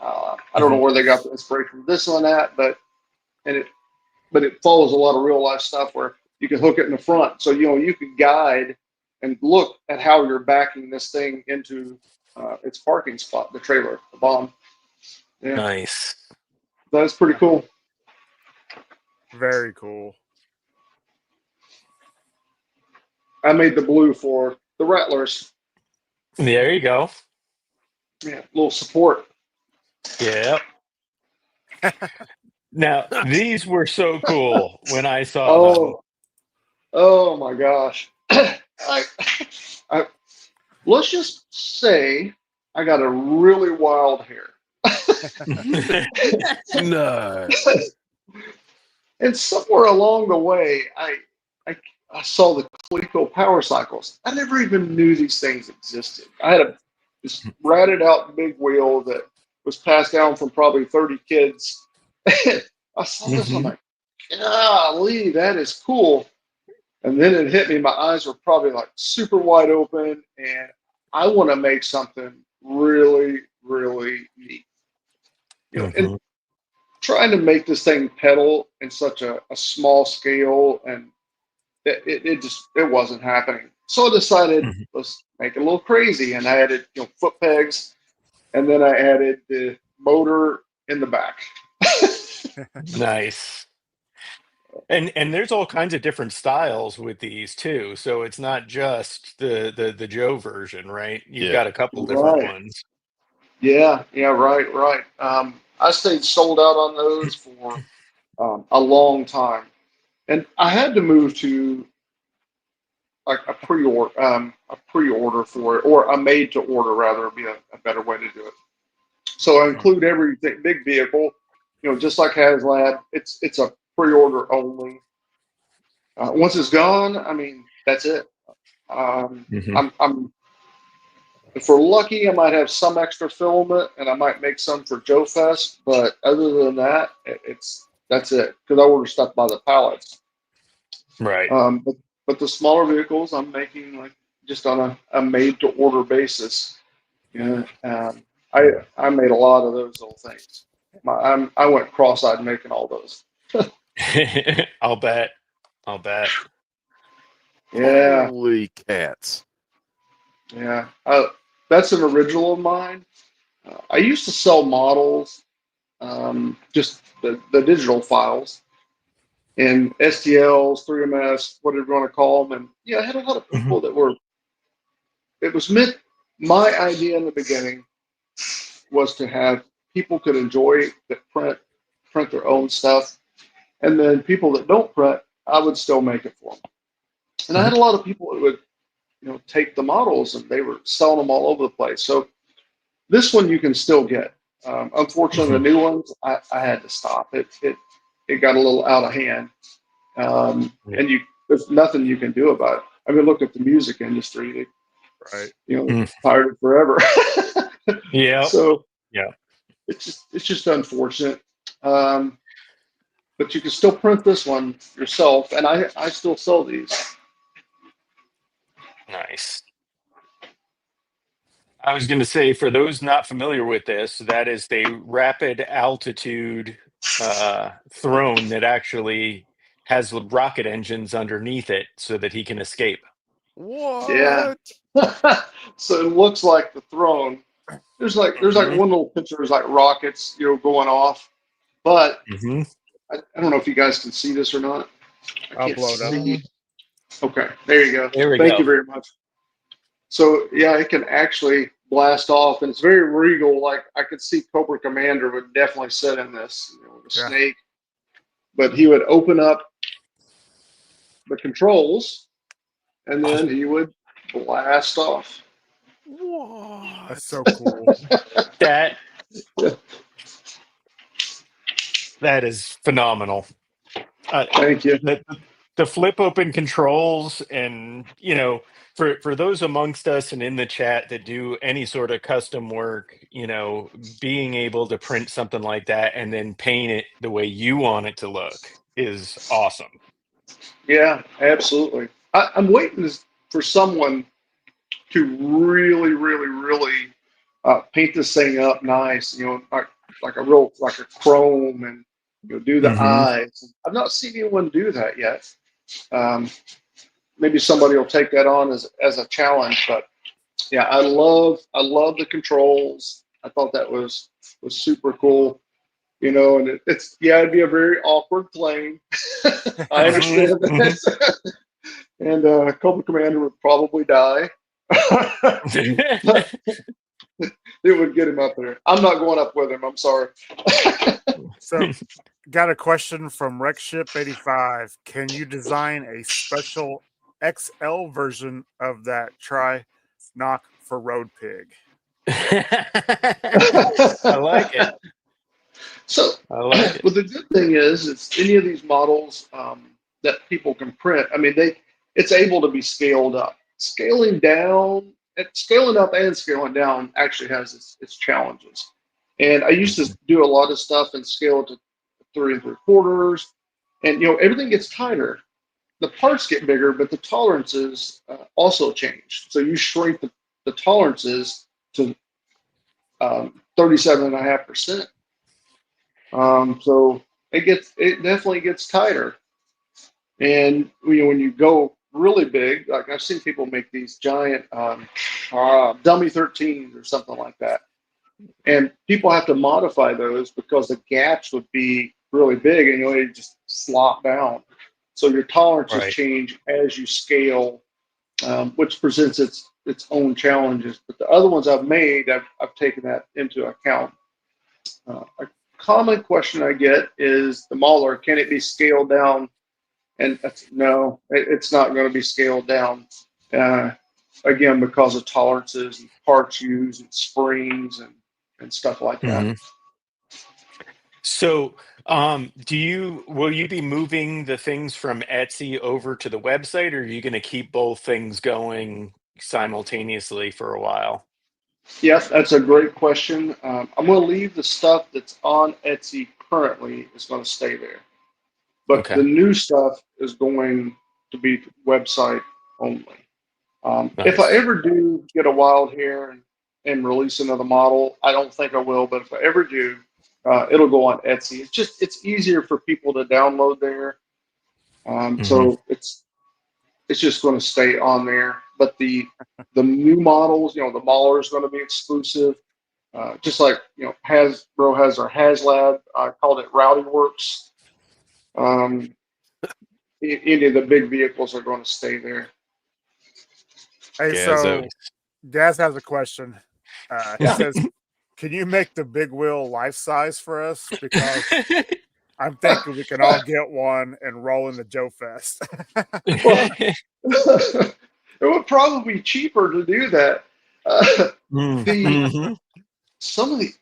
I don't know Mhm. where they got the inspiration from this one at, and it but it follows a lot of real life stuff where you can hook it in the front, so you can guide and look at how you're backing this thing into its parking spot, the trailer, the bomb. Yeah, Nice. that's pretty cool. Very cool. I made the blue for the Rattlers. There you go. Yeah, little support. Yeah. Now, these were so cool when I saw them. Oh, oh my gosh. I, I, let's just say I got a really wild hair. No. And somewhere along the way, I saw the Coleco power cycles. I never even knew these things existed. I had this ratted out big wheel that was passed down from probably 30 kids. I saw this, I'm Mhm. like, golly, that is cool. And then it hit me. My eyes were probably like super wide open, and I want to make something really, really neat. And Mhm. trying to make this thing pedal in such a small scale, and it just it wasn't happening. So I decided Mhm. let's make it a little crazy, and I added foot pegs, and then I added the motor in the back. Nice. And there's all kinds of different styles with these too. So it's not just the Joe version, right? You've Yeah. got a couple different Right. ones. Yeah, right. I stayed sold out on those for a long time, and I had to move to like a pre-order for it, or a made to order rather, would be a better way to do it. So I include everything, big vehicle, just like HasLab. It's a pre-order only. Once it's gone, I mean, that's it. Mhm. I'm if we're lucky, I might have some extra filament, and I might make some for Joe Fest. But other than that, that's it. Because I order stuff by the pallets. Right. But the smaller vehicles, I'm making like just on a made to order basis. Yeah. I made a lot of those little things. I went cross-eyed making all those. I'll bet. I'll bet. Yeah, Holy cats! yeah. That's an original of mine. I used to sell models, just the digital files in STLs, 3MS, whatever you want to call them. And yeah, I had a lot of Mhm. people that were. It was meant. My idea in the beginning was to have people could enjoy that print their own stuff, and then people that don't print, I would still make it for them. And I had Mhm. a lot of people that would, take the models and they were selling them all over the place. So this one you can still get. Unfortunately, the Mhm. new ones I had to stop. It got a little out of hand, Yeah. and there's nothing you can do about it. I mean, look at the music industry. They, Right. Mm. fired it forever. Yeah. So Yeah. it's just unfortunate. Um, but you can still print this one yourself, and I still sell these. Nice. I was going to say, for those not familiar with this, that is the rapid altitude throne that actually has the rocket engines underneath it so that he can escape. Yeah. What? So it looks like the throne. There's like Hmm. one little picture. There's like rockets, going off. But Hmm. I don't know if you guys can see this or not. I I'll can't blow it up. see. Okay, there you go. There we Thank you go. very much. So yeah, it can actually blast off, and it's very regal. Like I could see Cobra Commander would definitely sit in this, the Yeah. snake. But he would open up the controls, and then he would blast off. That's What? so cool. That that is phenomenal. Thank you. The flip open controls, and for those amongst us and in the chat that do any sort of custom work, being able to print something like that and then paint it the way you want it to look is awesome. Yeah, absolutely. I'm waiting for someone to really, really, really paint this thing up nice. Like a chrome, and do the Hmm. eyes. I've not seen anyone do that yet. Um, Maybe somebody will take that on as a challenge. But yeah, I love the controls. I thought that was super cool. And it'd be a very awkward plane. I Hmm. understand that. And Cobra Commander would probably die. But it would get him up there. I'm not going up with him. I'm sorry. So, got a question from RexShip85. Can you design a special XL version of that try knock for Road Pig? I like it. So, I like it. well, the good thing is, it's any of these models that people can print. I mean, it's able to be scaled up. Scaling up and scaling down actually has its challenges. And I used to do a lot of stuff and scale it to 3 3/4, and everything gets tighter. The parts get bigger, but the tolerances also change. So you shrink the tolerances to 37.5%. So it definitely gets tighter. And when you go really big, like I've seen people make these giant dummy 13s or something like that, and people have to modify those because the gaps would be really big, and they just slop down. So your tolerances Right. change as you scale, which presents its own challenges. But the other ones I've made, I've taken that into account. A common question I get is the Mauler, can it be scaled down? And no, it's not going to be scaled down. Uh, Again, because of tolerances and parts used and springs, and and stuff like that. Mhm. So, will you be moving the things from Etsy over to the website, or are you going to keep both things going simultaneously for a while? Yes, that's a great question. I'm going to leave the stuff that's on Etsy currently is going to stay there, but the Okay, new stuff is going to be website only. If I nice. ever do get a wild hair and release another model, I don't think I will, but if I ever do, it'll go on Etsy. It's easier for people to download there, Hmm. so it's just going to stay on there. But the new models, the Mauler is going to be exclusive. Just like Hasbro has our HasLab, I called it Rowdy Works. Um, any of the big vehicles are going to stay there. Hey, Gazzo. so Gaz has a question. He Yeah. says, "Can you make the big wheel life size for us? Because I'm thinking we can all get one and roll into Joe Fest." Well, it would probably be cheaper to do that. The Mm-hmm. some of the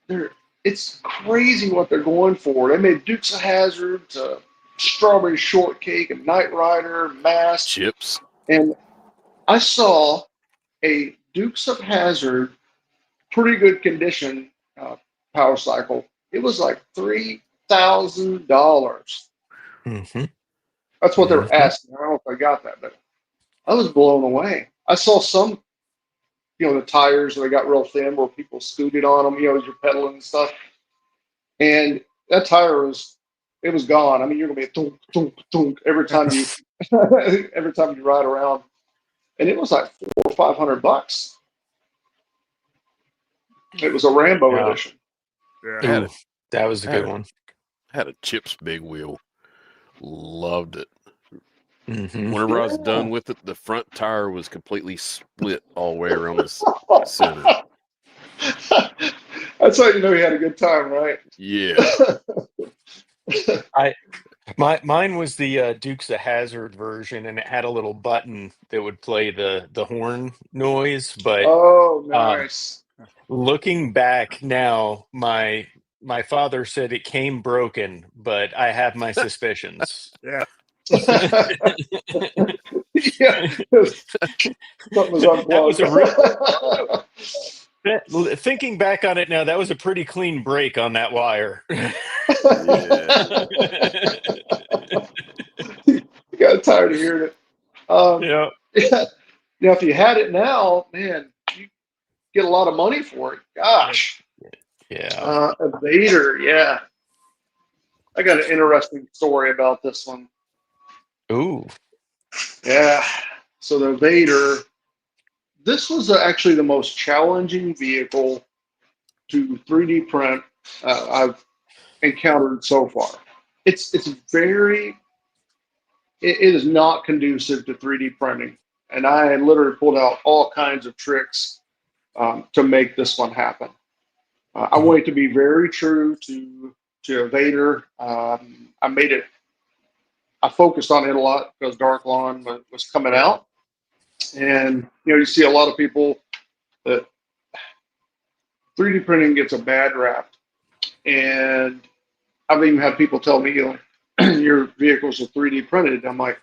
it's crazy what they're going for. They made Dukes of Hazzard, Strawberry Shortcake, and Knight Rider, Mask, Chips. and I saw a Dukes of Hazzard, pretty good condition power cycle. It was like $3,000. Hmm. That's what they were Hmm. asking. I don't know if I got that, but I was blown away. I saw some, the tires they got real thin where people scooted on them, as you're pedaling and stuff. And that tire it was gone. I mean, you're gonna be a thunk, thunk, thunk every time you every time you ride around. And it was like $400 or $500. It was a Rambo Yeah. edition. Yeah. I had Ooh, a that was a I had good a one. had a Chips big wheel. Loved it. Hmm. Whenever I was Yeah. done with it, the front tire was completely split all the way around the center. That's how you know you had a good time, right? Yeah. Mine was the Dukes of Hazzard version, and it had a little button that would play the horn noise. But Oh, um, nice. looking back now, my father said it came broken, but I have my suspicions. Yeah. Yeah, something was That was unplugged. a real. Thinking back on it now, that was a pretty clean break on that wire. Yeah. You got tired of hearing it. Yeah. Yeah. If you had it now, man, you get a lot of money for it. Gosh. Yeah. A Vader, yeah. I got an interesting story about this one. Ooh. Yeah. So the Vader, this was actually the most challenging vehicle to 3D print I've encountered so far. It's very it is not conducive to 3D printing, and I literally pulled out all kinds of tricks to make this one happen. I Mhm. want it to be very true to a Vader. I made it. I focused on it a lot because Dark Lawn was coming out, and you see a lot of people that 3D printing gets a bad rap, and I've even had people tell me, your vehicles are 3D printed. I'm like,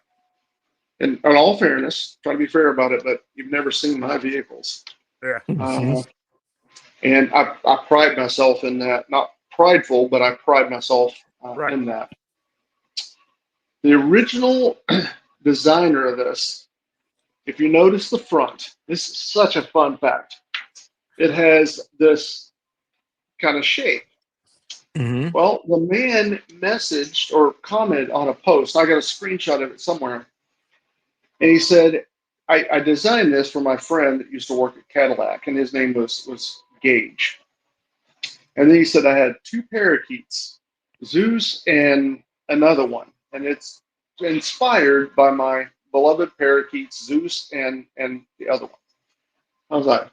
in all fairness, try to be fair about it, but you've never seen my vehicles. Yeah. Mhm. Uh, and I pride myself in that. Not prideful, but I pride myself Right. in that. The original designer of this, if you notice the front, this is such a fun fact. It has this kind of shape. Mhm. Well, the man messaged or commented on a post. I got a screenshot of it somewhere. And he said, I designed this for my friend that used to work at Cadillac, and his name was Gage. And then he said, I had two parakeets, Zeus and another one. And it's inspired by my beloved parakeets, Zeus and the other one. I was like,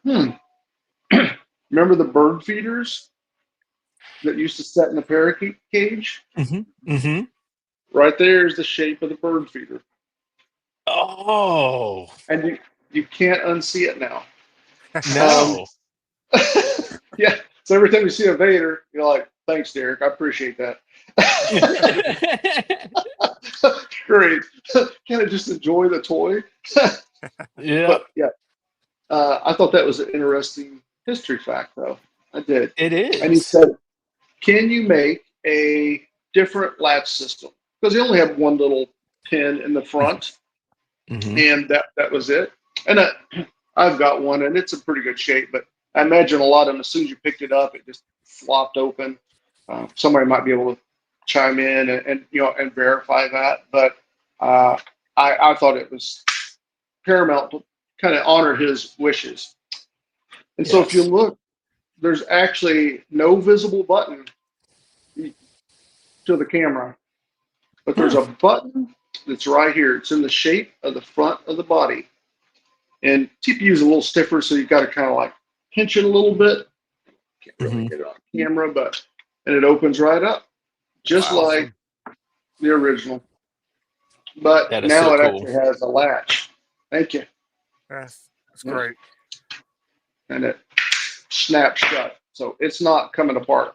remember the bird feeders that used to set in the parakeet cage? Mhm. Mhm. Right there is the shape of the bird feeder. Oh And you can't unsee it now. Um, no. yeah. So every time you see a Vader, you're like, thanks, Derek. I appreciate that. Great. Can't I just enjoy the toy? Yeah, But yeah, I thought that was an interesting history fact, though. I did. it And he is. said, can you make a different latch system? Because he only had one little pin in the front, and that was it. And I've got one, and it's in pretty good shape, but I imagine a lot of them, as soon as you picked it up, it just flopped open. Somebody might be able to chime in and verify that. But I thought it was paramount to kind of honor his wishes. And so if you Yes. look, there's actually no visible button to the camera, but there's a button that's right here. It's in the shape of the front of the body. And TPU is a little stiffer, so you've got to kind of like pinch it a little bit. Can't really get it on camera, and it opens right up, just Wow. like the original. But That is now so it cool. actually has a latch. Thank you. That's Yeah. great. And it snaps shut, so it's not coming apart.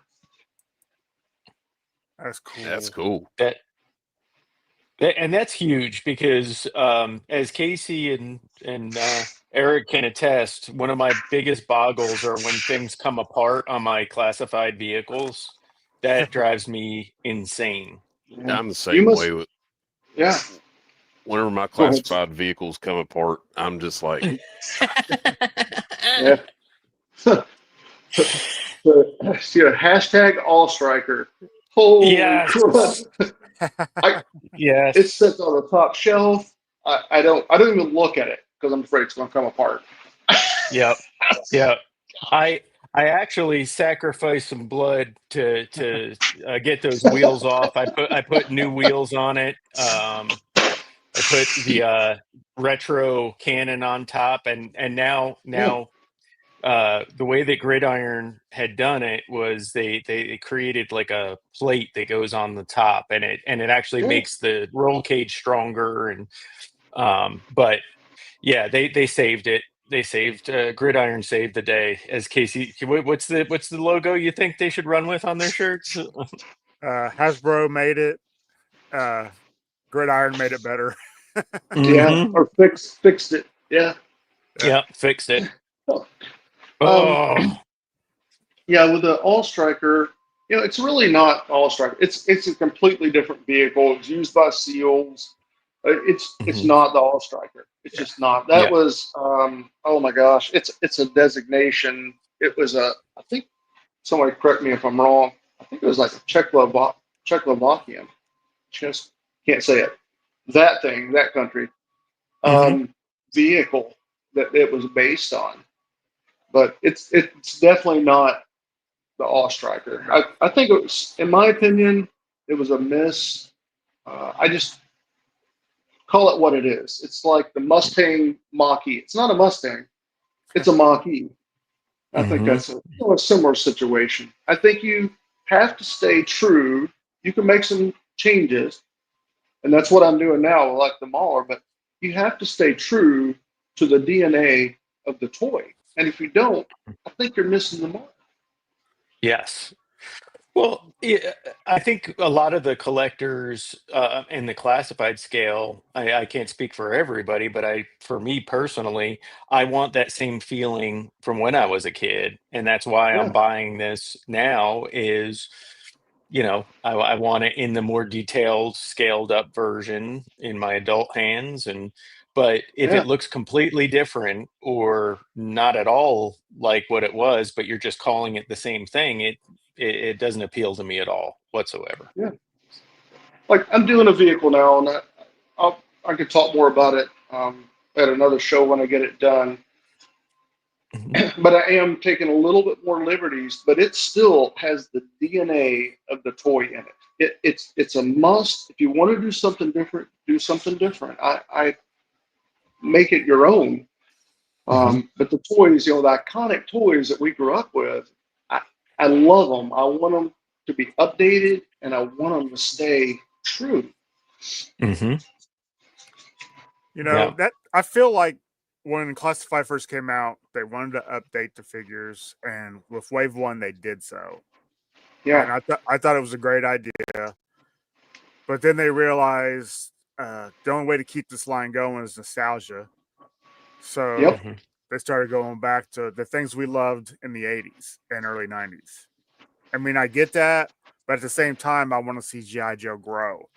That's cool. That's cool. And that's huge because as Casey and Eric can attest, one of my biggest boggles are when things come apart on my classified vehicles. That drives me insane. Yeah. I'm the You same must, way with yeah. whenever my Go ahead. classified vehicles come apart. I'm just like, Yeah. See a hashtag all striker. Holy Yes. crap. It Yes. sits on the top shelf. I don't even look at it because I'm afraid it's gonna come apart. Yep. Yep. I actually sacrificed some blood to get those wheels off. I put new wheels on it. I put the retro cannon on top, and now Yeah. the way that Gridiron had done it was they created like a plate that goes on the top, and it actually Yeah. makes the roll cage stronger. And but yeah, they saved it. They saved Gridiron saved the day. As Casey, what's the logo you think they should run with on their shirts? Hasbro made it. Gridiron made it better. Yeah. Mm-hmm. Or fixed it. Yeah. Yeah, fixed it. Um, Oh. yeah, with the All Striker, it's really not All Striker. It's a completely different vehicle. It's used by SEALs. It's Mhm. not the All Striker. It's Yeah. just not. That Yeah. was oh my gosh, it's a designation. It was I think somebody correct me if I'm wrong. I think it was like a Czechoslovakian. Just can't say it. That country Hmm. vehicle that it was based on. But it's definitely not the All Striker. I think it was, in my opinion, it was a miss. I just call it what it is. It's like the Mustang Mach-E. It's not a Mustang. It's a Mach-E. I think Hmm. that's a similar situation. I think you have to stay true. You can make some changes, and that's what I'm doing now, like the Mauler. But you have to stay true to the DNA of the toy. And if you don't, I think you're missing the mark. Yes. Well, yeah, I think a lot of the collectors in the classified scale, I can't speak for everybody, but for me personally, I want that same feeling from when I was a kid, and that's why I'm Yeah, buying this now. Is I want it in the more detailed, scaled up version in my adult hands, but if yeah. it looks completely different or not at all like what it was, but you're just calling it the same thing, it doesn't appeal to me at all whatsoever. Yeah. Like I'm doing a vehicle now, and I could talk more about it at another show when I get it done. Mhm. But I am taking a little bit more liberties, but it still has the DNA of the toy in it. It's a must. If you want to do something different, do something different. I make it your own. Mhm. But the toys, the iconic toys that we grew up with, I, I love them. I want them to be updated, and I want them to stay true. Mhm. You Yeah. know, that I feel like when Classified first came out, they wanted to update the figures, and with Wave 1, they did so. And Yeah. I thought it was a great idea. But then they realized the only way to keep this line going is nostalgia. So Yep. they started going back to the things we loved in the 80s and early 90s. I mean, I get that, but at the same time, I want to see G.I. Joe grow.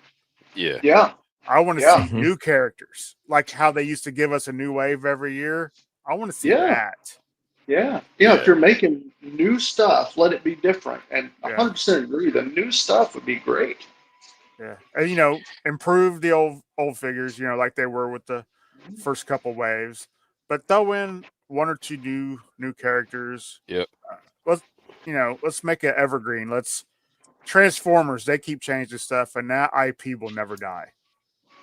Yeah. Yeah. I want to Yeah. see new characters, like how they used to give us a new wave every year. I want to see Yeah. that. Yeah. Yeah. If you're making new stuff, let it be different. And Yeah. 100% agree. The new stuff would be great. Yeah, and improve the old figures, like they were with the first couple waves, but throw in one or two new characters. Yep. Let's let's make it evergreen. Let's Transformers. They keep changing stuff, and that IP will never die.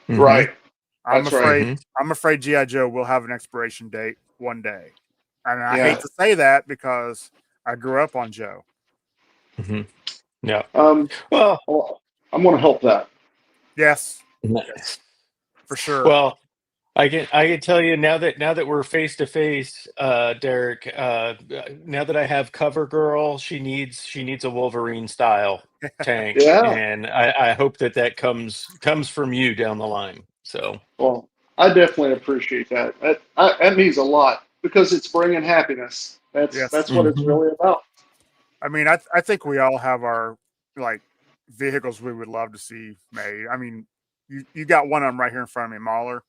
Right. I'm That's right. afraid. I'm afraid GI Joe will have an expiration date one day, and I Yeah. hate to say that because I grew up on Joe. Yeah. Well, I'm going to help that. Yes, Nice. for sure. Well, I can tell you now that we're face to face, Derek. Now that I have Cover Girl, she needs a Wolverine style tank, Yeah. and I hope that comes from you down the line. So Well, I definitely appreciate that. That means a lot because it's bringing happiness. Yes. That's what it's really about. I mean, I think we all have our like vehicles we would love to see made. I mean, you got one of them right here in front of me, Mauler.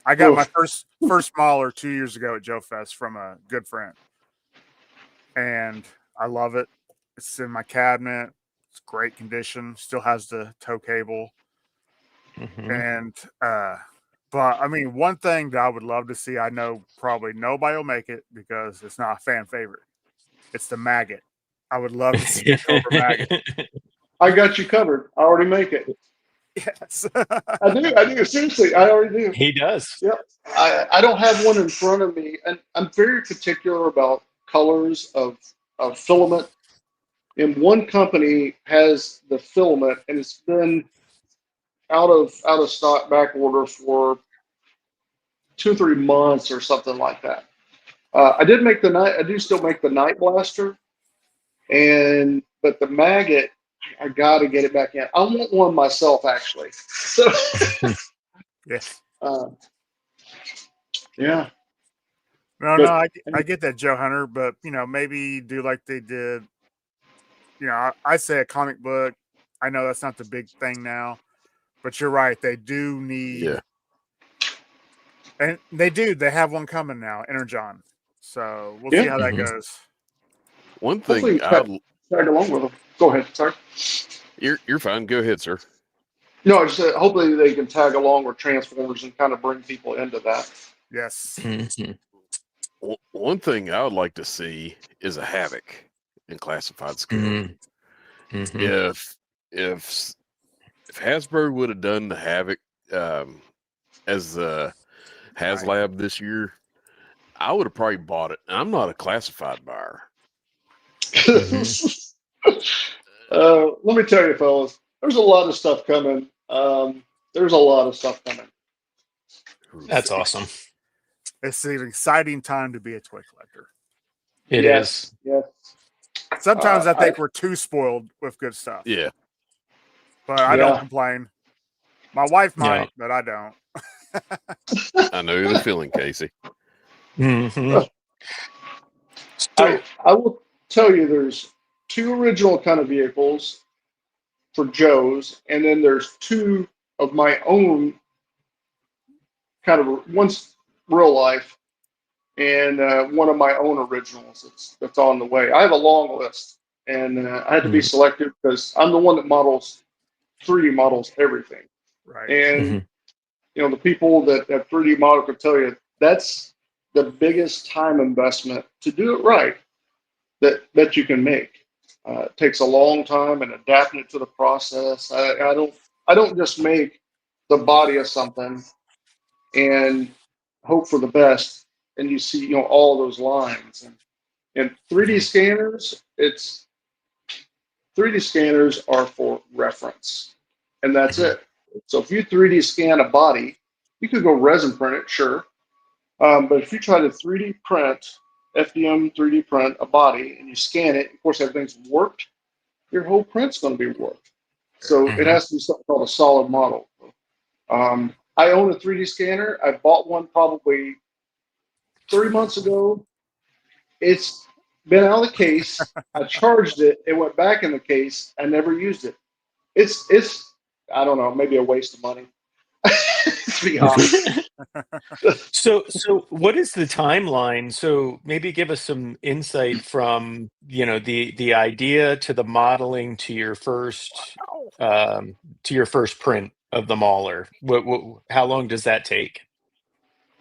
I got my Oof. first Mauler 2 years ago at Joe Fest from a good friend, and I love it. It's in my cabinet. It's great condition. Still has the tow cable, and but I mean, one thing that I would love to see. I know probably nobody will make it because it's not a fan favorite. It's the maggot. I would love to see a Cobra maggot. I got you covered. I already make it. Yes. I do. Seriously, I already do. he does. Yep. I don't have one in front of me, and I'm very particular about colors of filament. And one company has the filament, and it's been out of stock, back order for 2 or 3 months or something like that. I do still make the Night Blaster, but the maggot, I got to get it back in. I want one myself, actually. So, Yes. Yeah. No, But I get that, Joe Hunter, but maybe do like they did. I say a comic book. I know that's not the big thing now, but you're right. They do need, Yeah. and they do. They have one coming now, Energon. So we'll Yeah. see how that goes. One hopefully thing you tag along with them. Go ahead. Sorry. you're fine. Go ahead, sir. No, I just said hopefully they can tag along with Transformers and kind of bring people into that. Yes. One thing I would like to see is a Havoc in classified scale. If Hasbro would have done the Havoc as the HasLab this year, I would have probably bought it. And I'm not a classified buyer. Let me tell you, fellas, there's a lot of stuff coming. There's a lot of stuff coming. That's awesome. It's an exciting time to be a toy collector. It is. Yes. Sometimes I think we're too spoiled with good stuff. Yeah. But I don't complain. My wife might, but I don't. I know the feeling, Casey. So I will tell you, there's 2 original kind of vehicles for Joe's, and then there's 2 of my own kind of, one's real life, and one of my own originals that's on the way. I have a long list, and I had to be selective because I'm the one that 3D models everything. Right. And the people that 3D model could tell you that's the biggest time investment to do it right that you can make. It takes a long time and adapting it to the process. I don't just make the body of something and hope for the best, and you see all those lines and 3D scanners. 3D scanners are for reference, and that's it. So if you 3D scan a body, you could go resin print it, sure, But if you try to 3D print, FDM 3D print a body and you scan it, of course, everything's warped, your whole print's going to be warped. So it has to be something called a solid model. I own a 3D scanner. I bought one probably 3 months ago. It's been out of the case. I charged it. It went back in the case. I never used it. It's I don't know, maybe a waste of money. To be honest. So what is the timeline? So maybe give us some insight from, the idea to the modeling to your first print of the mauler. How long does that take?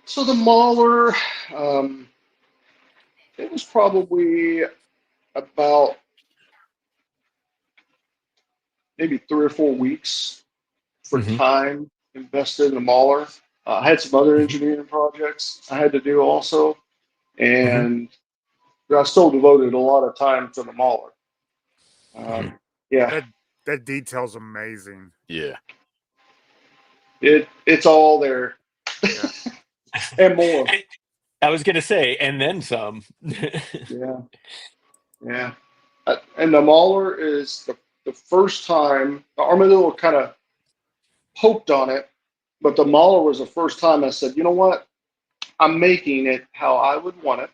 So the Mauler, it was probably about maybe 3 or 4 weeks for Mhm. time invested in the Mauler. I had some other engineering projects I had to do also, and I still devoted a lot of time to the Mauler. Yeah, That detail's amazing. Yeah. it's all there Yeah. and more. I was going to say, and then some. Yeah, yeah. And the Mauler is the first time the Armadillo kind of poked on it, but the Mauler was the first time I said, you know what? I'm making it how I would want it,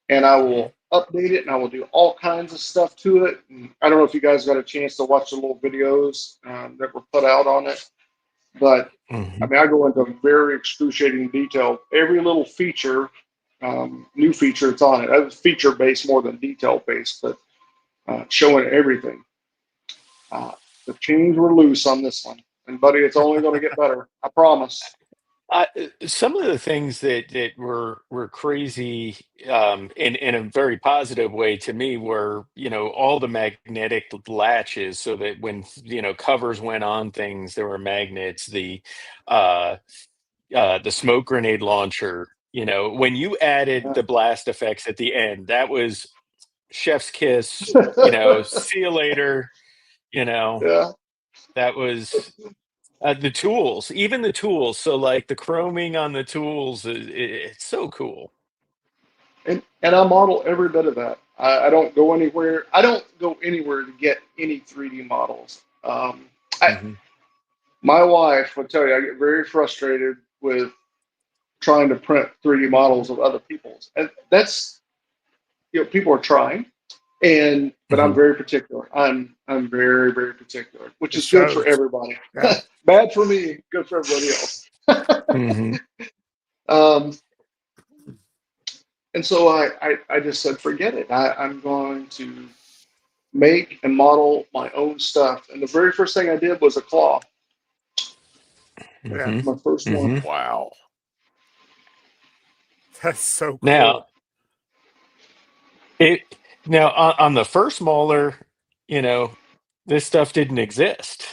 and I will update it, and I will do all kinds of stuff to it. And I don't know if you guys got a chance to watch the little videos that were put out on it, but I mean, I go into very excruciating detail. Every little feature, new feature that's on it. I was feature based more than detail based, but showing everything. The chains were loose on this one, and buddy, it's only going to get better. I promise. Some of the things that were crazy, in a very positive way to me were, all the magnetic latches, so that when, covers went on things, there were magnets. The smoke grenade launcher, when you added the blast effects at the end, that was chef's kiss. See you later. Yeah. That was. The tools, even the tools. So like the chroming on the tools, it's so cool. And I model every bit of that. I don't go anywhere. I don't go anywhere to get any 3D models. My wife will tell you I get very frustrated with trying to print 3D models of other people's, and that's people are trying, but I'm very particular. I'm very very particular, which It is good for shows. everybody. Yeah. Bad for me, good for everybody else. And so I just said, forget it. I'm going to make and model my own stuff. And the very first thing I did was a claw. Yeah. My first one. Wow. That's so cool. Now, on the first Mauler, this stuff didn't exist.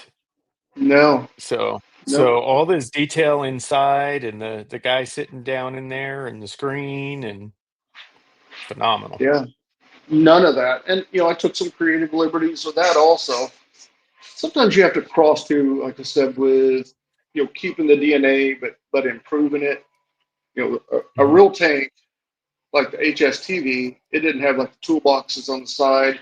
No. So Nope. all this detail inside, and the guy sitting down in there, and the screen, and phenomenal. Yeah. None of that. And I took some creative liberties with that also. Sometimes you have to cross to, like I said, with keeping the DNA but improving it. A real tank like the HSTV, it didn't have like the toolboxes on the side.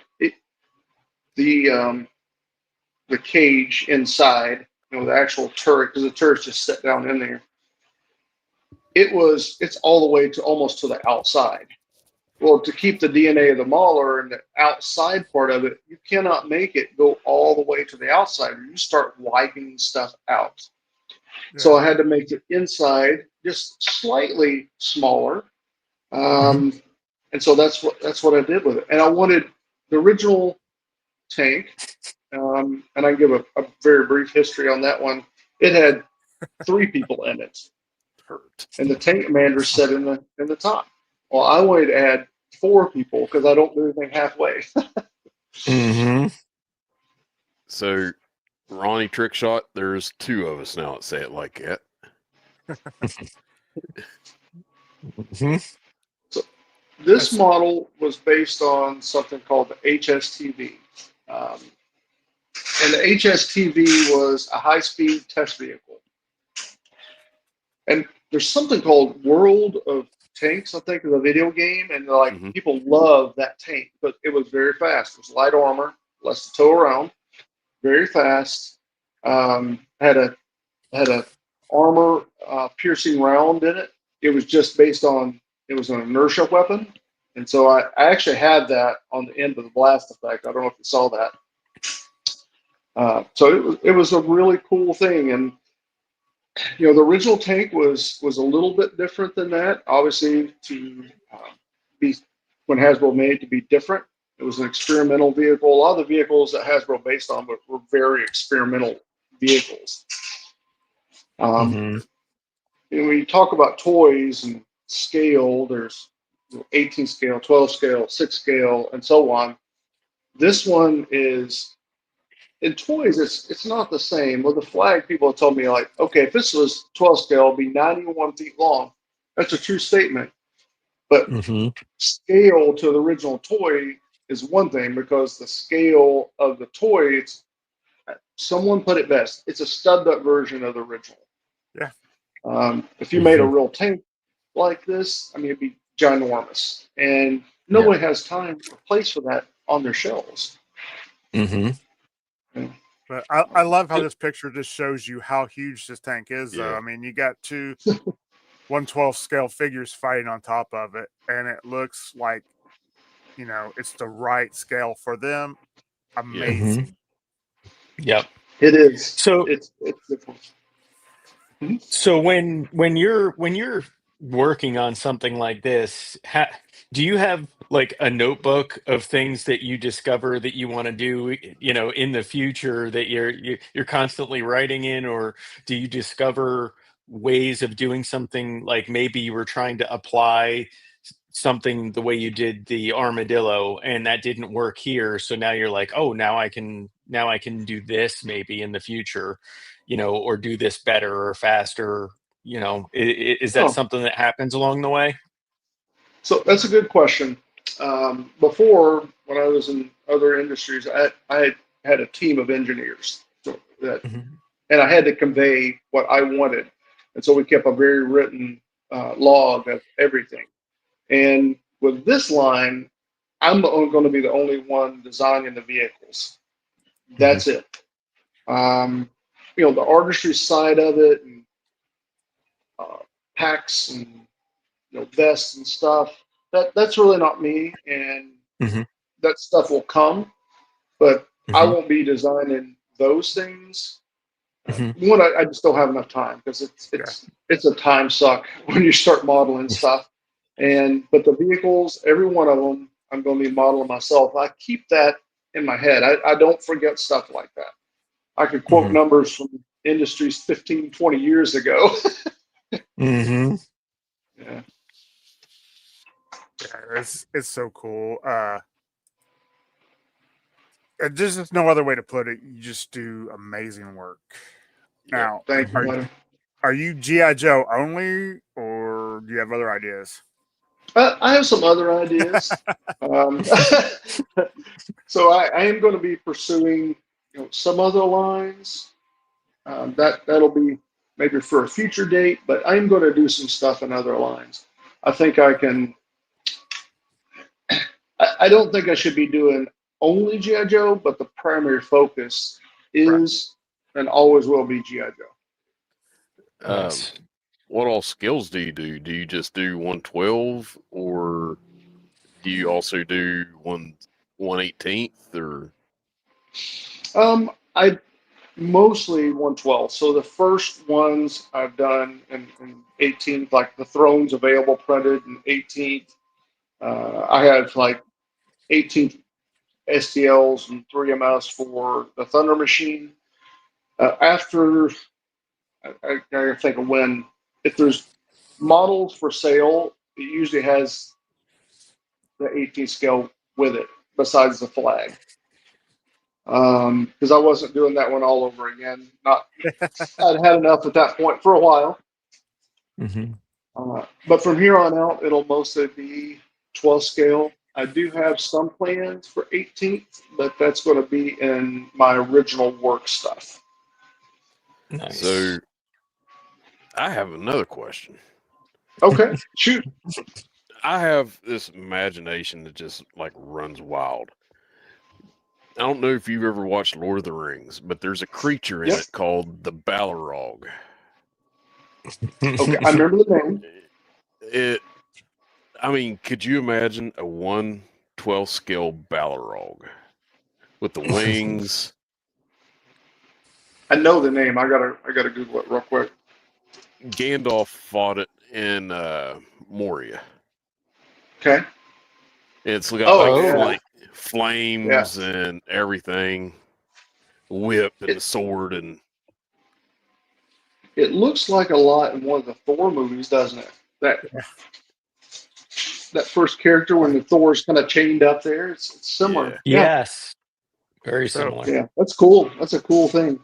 The cage inside, the actual turret, because the turret's just set down in there. It's all the way to almost to the outside. Well, to keep the DNA of the Mauler and the outside part of it, you cannot make it go all the way to the outside, or you start wiping stuff out. Yeah. So I had to make the inside just slightly smaller. And so that's what I did with it. And I wanted the original tank, and I can give a very brief history on that one. It had 3 people in it, and the tank commander sat in the top. Well, I wanted to add 4 people because I don't do anything halfway. So, Ronnie Trickshot, there's 2 of us now that say it like that. So this model was based on something called the HSTV. And the HSTV was a high-speed test vehicle. And there's something called World of Tanks, I think, is a video game, and like Mhm. people love that tank, but it was very fast. It was light armor, less to tow around, very fast. Had a armor piercing round in it. It was just based on it was an inertia weapon, and so I actually had that on the end of the blast effect. I don't know if you saw that. So it was a really cool thing, and the original tank was a little bit different than that. Obviously, to be when Hasbro made it to be different, it was an experimental vehicle. A lot of the vehicles that Hasbro based on were very experimental vehicles. Mm-hmm. And when you talk about toys and scale, there's 18 scale, 12 scale, 6 scale, and so on. This one is in toys. It's not the same. With the flag, people have told me like, okay, if this was 12 scale, it'd be 91 feet long. That's a true statement. But Mm-hmm. scale to the original toy is one thing because the scale of the toy, someone put it best. It's a stud duck version of the original. Yeah. If you made a real tank like this, I mean, it'd be ginormous, and nobody has time or place for that on their shelves. Mm-hmm. But I love how this picture just shows you how huge this tank is, though. Yeah. I mean, you got two 1/12 scale figures fighting on top of it, and it looks like, it's the right scale for them. Amazing. Yep. It is. So It's different. So when you're working on something like this, do you have like a notebook of things that you discover that you want to do, in the future that you're constantly writing in, or do you discover ways of doing something like maybe you were trying to apply something the way you did the armadillo and that didn't work here, so now you're like, oh, now I can do this maybe in the future, or do this better or faster. Is that Oh, something that happens along the way? so that's a good question. Before, when I was in other industries, I had a team of engineers Mhm. and I had to convey what I wanted, and so we kept a very written log of everything. And with this line, I'm going to be the only one designing the vehicles. Mhm. That's it. The artistry side of it, and uh, packs and vests and stuff. That's really not me, and Mhm. that stuff will come, but I Mhm. won't be designing those things. Mhm. One, I just don't have enough time because Yeah. it's a time suck when you start modeling stuff. But the vehicles, every one of them, I'm going to be modeling myself. I keep that in my head. I don't forget stuff like that. I could quote Mhm. numbers from industries 15, 20 years ago. Mhm. Yeah. Yeah, it's so cool. There's just no other way to put it. You just do amazing work. Yep. Now, Thank you, are Mhm. buddy. are you GI Joe only, or do you have other ideas? I have some other ideas. Um, so I am going to be pursuing some other lines. That'll be maybe for a future date, but I'm going to do some stuff in other lines. I think I can. I don't think I should be doing only GI Joe, but the primary focus Right. is and always will be GI Joe. Um, Nice. what all skills do you do? Do you just do 112, or do you also do 1/18th, or? I mostly 112. So the first ones I've done in 18th, like the Thrones available printed in 18th. I have like 18th STLs and 3MS for the Thunder Machine. After, I gotta think of when, if there's models for sale, it usually has the 18th scale with it, besides the flag. Because I wasn't doing that one all over again. Not, I'd had enough at that point for a while. Mhm. But from here on out, it'll mostly be 12 scale. I do have some plans for 18th, but that's going to be in my original work stuff. Nice. So I have another question. Okay, shoot. I have this imagination that just like runs wild. I don't know if you've ever watched Lord of the Rings, but there's a creature in Yep. it called the Balrog. Okay, I remember the name. It, I mean, could you imagine a 1/12 scale Balrog with the wings? I know the name. I gotta Google it real quick. Gandalf fought it in Moria. Okay. It's got Oh like yeah, Oh, yeah. flames and everything, whip and the It sword, and it looks like a lot in one of the Thor movies, doesn't it? That first character when the Thor's kind of chained up there. It's similar. yeah. Yeah, yes, very So, similar. yeah. That's cool. That's a cool thing.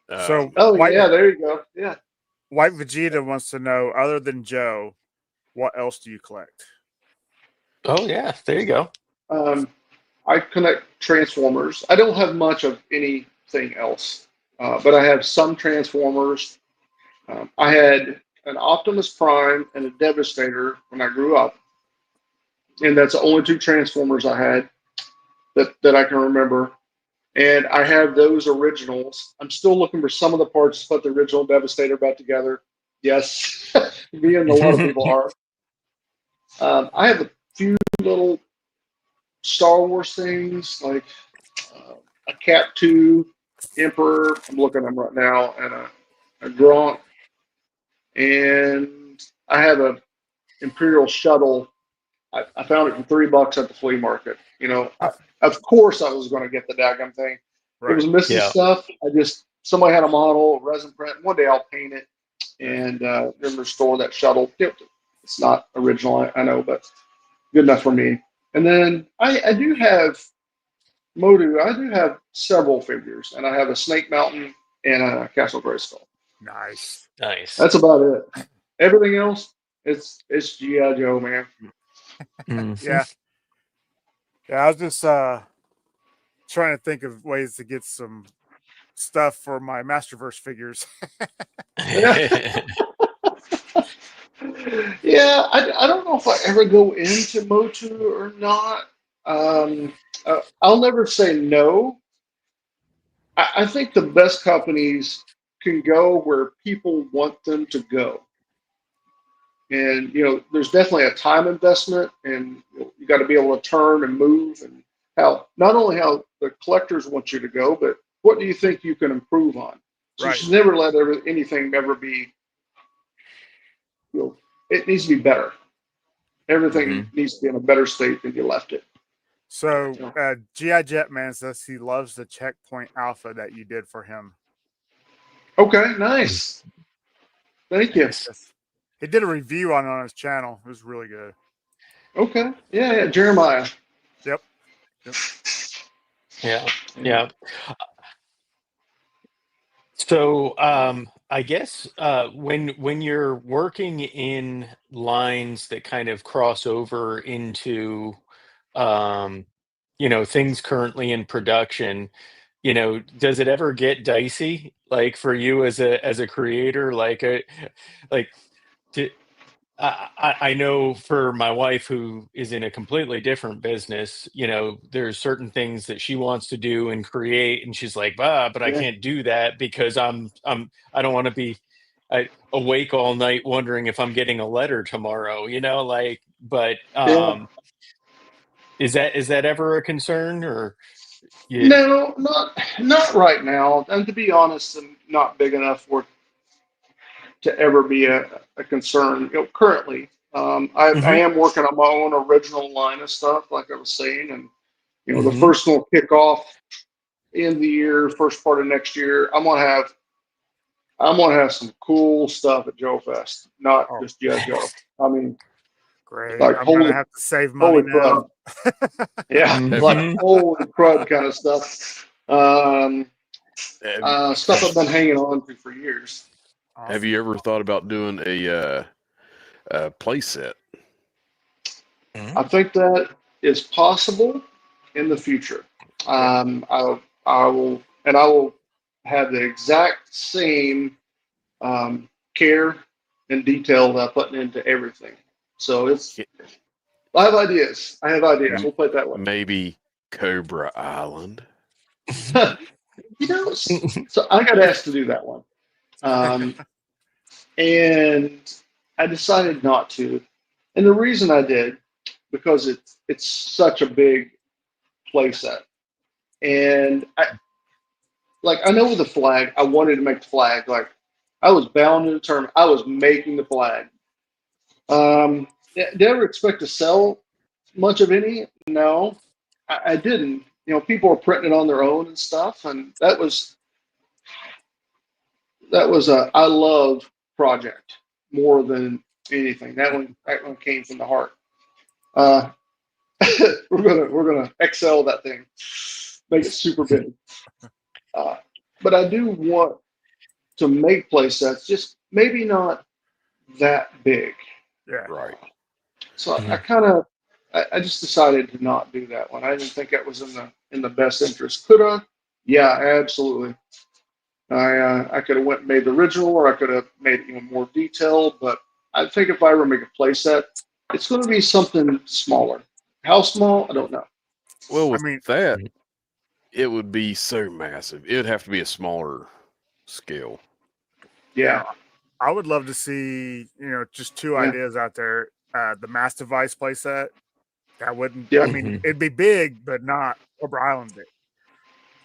so Um, Oh White yeah, there you go. Yeah. White Vegeta wants to know, other than Joe, what else do you collect? Oh yeah, there you go. Um, I connect Transformers. I don't have much of anything else, but I have some Transformers. I had an Optimus Prime and a Devastator when I grew up, and that's the only two Transformers I had that I can remember. And I have those originals. I'm still looking for some of the parts to put the original Devastator back together. Yes, me and a lot of people are. I have a few little Star Wars things like a Cap 2 Emperor. I'm looking at them right now, and a Gronk. And I have a Imperial shuttle. I found it for $3 at the flea market. Of course I was going to get the daggum thing. It Right. was missing Yeah. stuff. Somebody had a model, resin print. One day I'll paint it and then restore that shuttle. It's not original, I know, but good enough for me. And then I do have Modu. I do have several figures, and I have a Snake Mountain and a Castle Grayskull. Nice. Nice. That's about it. Everything else, it's GI Joe, man. Yeah. Yeah. I was just trying to think of ways to get some stuff for my Masterverse figures. Yeah, yeah. I don't know if I ever go into Motu or not. I'll never say no. I think the best companies can go where people want them to go. And there's definitely a time investment, and you got to be able to turn and move, and how not only how the collectors want you to go, but what do you think you can improve on. So you Right. should never let anything ever be. It needs to be better. Everything Mhm. needs to be in a better state than you left it. So So, GI Jetman says he loves the checkpoint alpha that you did for him. okay, nice. Thank you. Nice. Yes. He did a review on his channel. It was really good. Okay, yeah, Jeremiah. Yep. Yep. Yeah. Yeah. Yeah. So I guess when you're working in lines that kind of cross over into things currently in production, does it ever get dicey, like for you as a creator, like to, I know for my wife, who is in a completely different business, there's certain things that she wants to do and create, and she's like, but I Yeah. can't do that because I don't want to be awake all night wondering if I'm getting a letter tomorrow, but Yeah. is that ever a concern, or you? No, not right now. And to be honest, I'm not big enough for it to ever be a concern. Currently, I Mhm. am working on my own original line of stuff, like I was saying, and the Mhm. first one will kick off in the year, first part of next year. I'm gonna have some cool stuff at Joe Fest, not Oh, just GI Joe. I mean, great. like I'm gonna holy have to save money holy now. crud, yeah, have you like Mhm. holy crud kind of stuff. have you Stuff I've been hanging on to for years. have Awesome. you ever thought about doing a play set? I Mhm. think that is possible in the future. Yep. I will have the exact same care and detail that I'm putting into everything. So Yeah. I have ideas. Yeah. We'll put it that way. Maybe Cobra Island. So I got asked to do that one. And I decided not to. And the reason I did, because it's such a big play set. And I know with the flag, I wanted to make the flag. Like I was bound and determined. I was making the flag. Did I ever expect to sell much of any? No, I didn't. People were printing it on their own and stuff, and that was a I love project more than anything. That one came from the heart. Uh, we're gonna excel that thing, make it super big. But I do want to make play sets, just maybe not that big. Yeah. Right. So I just decided to not do that one. I didn't think that was in the best interest. Could I? Yeah, absolutely. I could have went and made the original, or I could have made it even more detailed. But I think if I were to make a play set, it's going to be something smaller. How small? I don't know. Well, I with mean, that, it would be so massive. It would have to be a smaller scale. Yeah. I would love to see, just two Yeah. ideas out there. The Mass Device playset. That wouldn't, Yeah. I mean, it'd be big, but not Cobra Island big.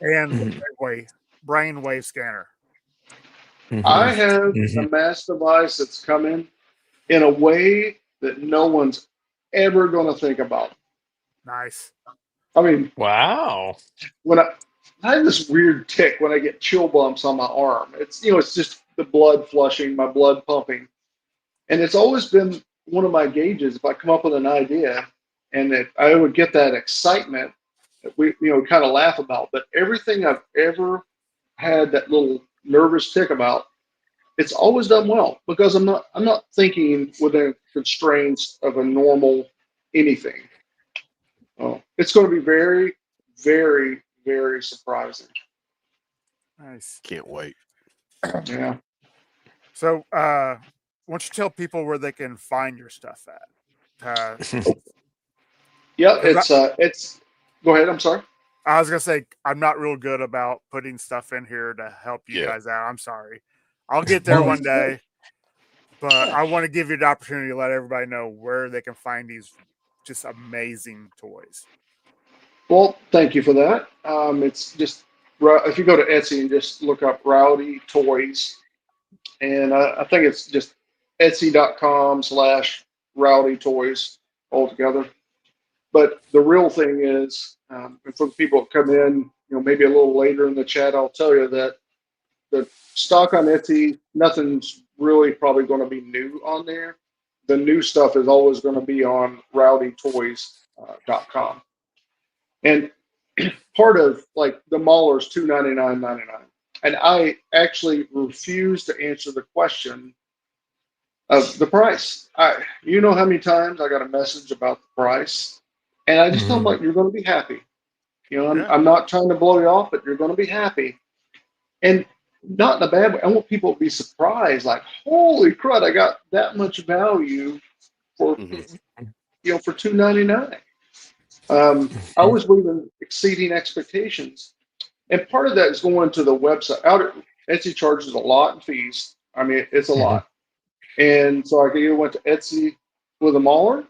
And the brainwave scanner. I have a mass device that's coming in a way that no one's ever going to think about. Nice. I mean, Wow. when I have this weird tick when I get chill bumps on my arm. It's just the blood flushing, my blood pumping. And it's always been one of my gauges. If I come up with an idea and that I would get that excitement that we kind of laugh about, but everything I've ever had that little nervous tick about, it's always done well because I'm not thinking within constraints of a normal anything. Oh, it's going to be very, very, very surprising. Nice. Can't wait. Yeah. So, why don't you tell people where they can find your stuff at? Yeah, 'Cause it's. Go ahead. I'm sorry. I was gonna say I'm not real good about putting stuff in here to help you Yeah. guys out. I'm sorry. I'll get there one day, but I want to give you the opportunity to let everybody know where they can find these just amazing toys. Well, thank you for that. It's just if you go to Etsy and just look up Rowdy Toys, and I think it's just Etsy.com/Rowdy Toys altogether. But the real thing is, and for the people that come in, maybe a little later in the chat, I'll tell you that the stock on Etsy, nothing's really probably going to be new on there. The new stuff is always going to be on rowdytoys.com. And part of like the Mauler's $299.99. And I actually refuse to answer the question of the price. You know how many times I got a message about the price, and I just tell them, like, you're going to be happy. I'm not trying to blow you off, but you're going to be happy. And not in a bad way. I want people to be surprised, like, holy crud, I got that much value for for $299. I was believing exceeding expectations. And part of that is going to the website. Etsy charges a lot in fees. I mean, it's a lot. And so I either went to Etsy with a Mauler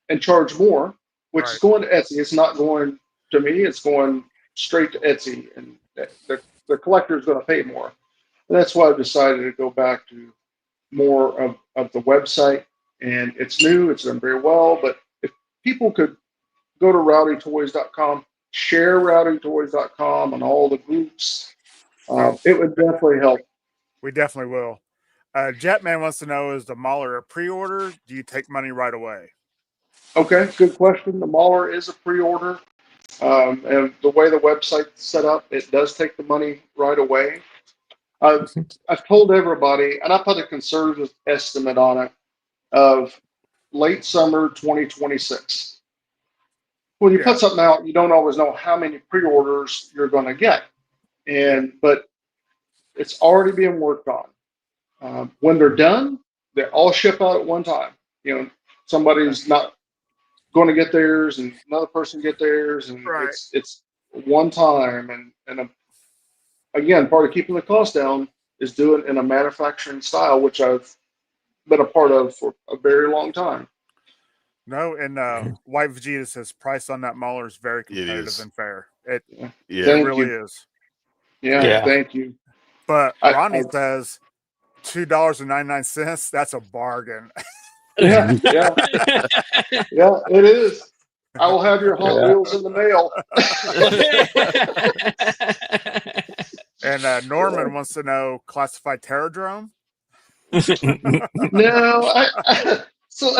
and charge more, which is going to Etsy. It's not going to me. It's going straight to Etsy. And the collector is going to pay more. And that's why I've decided to go back to more of the website. And it's new. It's done very well. But if people could go to rowdytoys.com, share rowdytoys.com on all the groups, it would definitely help. We definitely will. Jetman wants to know, is the Mauler a pre-order? Do you take money right away? Okay, good question. The Mauler is a pre-order. And the way the website's set up, it does take the money right away. I've told everybody, and I put a conservative estimate on it, of late summer 2026. When you put something out, you don't always know how many pre-orders you're going to get. But it's already being worked on. When they're done, they all ship out at one time. Somebody's not going to get theirs, and another person get theirs, and Right. it's one time. And again, part of keeping the cost down is doing it in a manufacturing style, which I've been a part of for a very long time. No, and White Vegeta says price on that Mauler is very competitive is. and fair. It Yeah. Thank really you. is. Yeah, thank you. But I- Ronnie I- says $2.99. That's a bargain. Yeah, yeah, yeah, it is. I will have your Hot Yeah. Wheels in the mail. And Norman wants to know classified Terradrome. No, so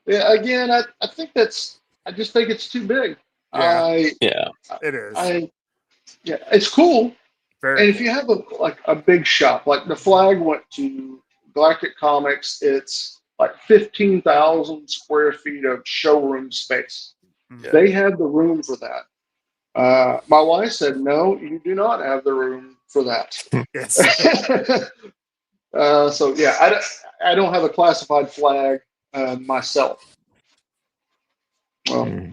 yeah, again, I think I just think it's too big. Yeah. Yeah. It is. Yeah, it's cool. Very And if cool. you have a big shop, like the Flag went to Galactic Comics, it's like 15,000 square feet of showroom space. Yeah. They had the room for that. My wife said, "No, you do not have the room for that." Yes. So yeah, I don't have a classified Flag myself. Well,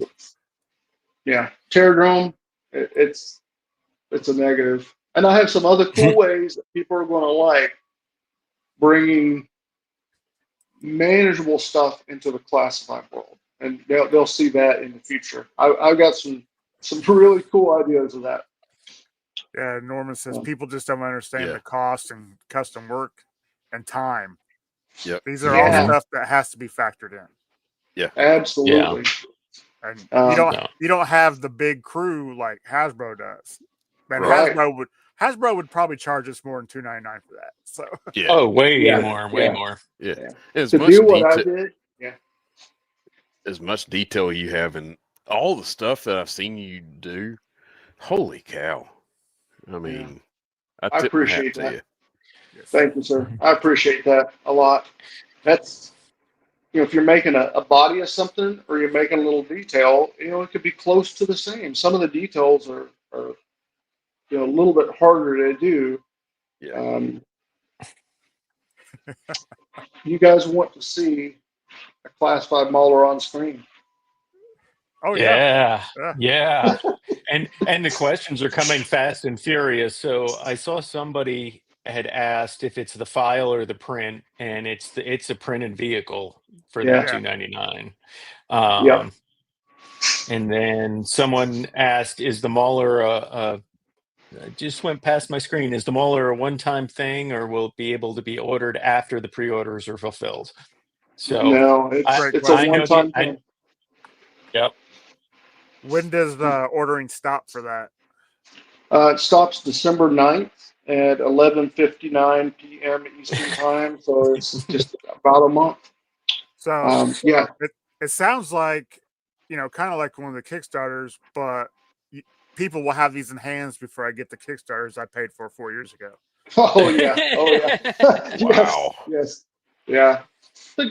yeah, Terradrome, it's a negative. And I have some other cool ways that people are going to like bringing manageable stuff into the classified world, and they'll see that in the future. I've got some really cool ideas of that. Yeah, Norman says people just don't understand the cost and custom work and time. Yep. These are all stuff that has to be factored in. Yeah. Absolutely. And No. you don't have the big crew like Hasbro does. And Right. Hasbro would probably charge us more than $2.99 for that. So Yeah. Oh, way Yeah. more. Yeah. Yeah. As To much do what I detail, did, yeah. as much detail you have in all the stuff that I've seen you do, holy cow! I mean, I I tip my hat appreciate to that. you. yes. Thank you, sir. I appreciate that a lot. That's, if you're making a body of something or you're making a little detail, it could be close to the same. Some of the details are a little bit harder to do. Yeah. You guys want to see a classified Mauler on screen? Oh yeah. Yeah. And the questions are coming fast and furious. So I saw somebody had asked if it's the file or the print, and it's a printed vehicle for that Yeah. $2.99. Yep. And then someone asked, "Is the Mauler I just went past my screen. Is the Mauler a one-time thing, or will it be able to be ordered after the pre-orders are fulfilled?" So No, Great it's a question. one-time thing. Yep. When does the ordering stop for that? It stops December 9th at 11:59 p.m. Eastern time, so it's just about a month. So Yeah. it sounds like, kind of like one of the Kickstarters, but people will have these in hands before I get the Kickstarters I paid for 4 years ago. Oh yeah. Oh yeah. Wow. Yes. Yeah. But,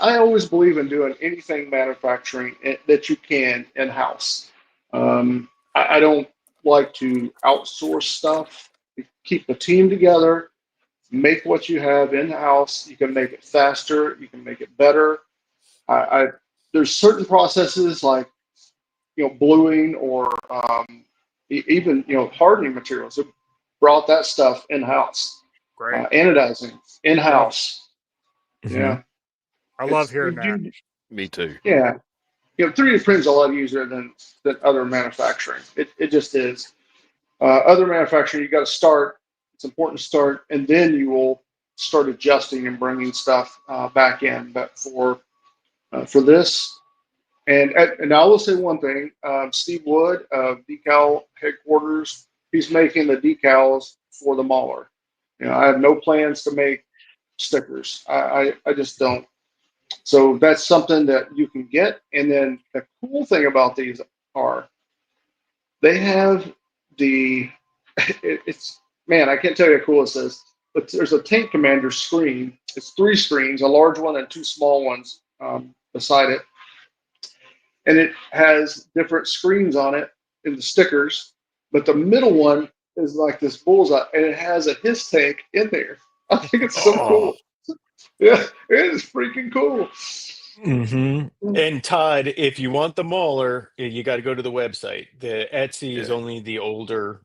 I always believe in doing anything manufacturing that you can in-house. I don't like to outsource stuff. Keep the team together. Make what you have in-house. You can make it faster. You can make it better. There's certain processes like bluing or even hardening materials. That brought that stuff in-house. Great. Anodizing in-house. Yeah. I love hearing that. Me too. Yeah. 3D print is a lot easier than other manufacturing. It just is. Other manufacturing, you got to start. It's important to start, and then you will start adjusting and bringing stuff back in. But for this, and I will say one thing: Steve Wood of Decal Headquarters, he's making the decals for the Mauler. I have no plans to make stickers. I just don't. So that's something that you can get. And then the cool thing about these are they have it's, man, I can't tell you how cool this is, but there's a Tank Commander screen. It's 3 screens, a large one and 2 small ones beside it. And it has different screens on it in the stickers, but the middle one is like this bullseye, and it has a his tank in there. I think it's so cool. Yeah, it is freaking cool. And Todd, if you want the Mauler, you got to go to the website. The Etsy is Yeah. only the older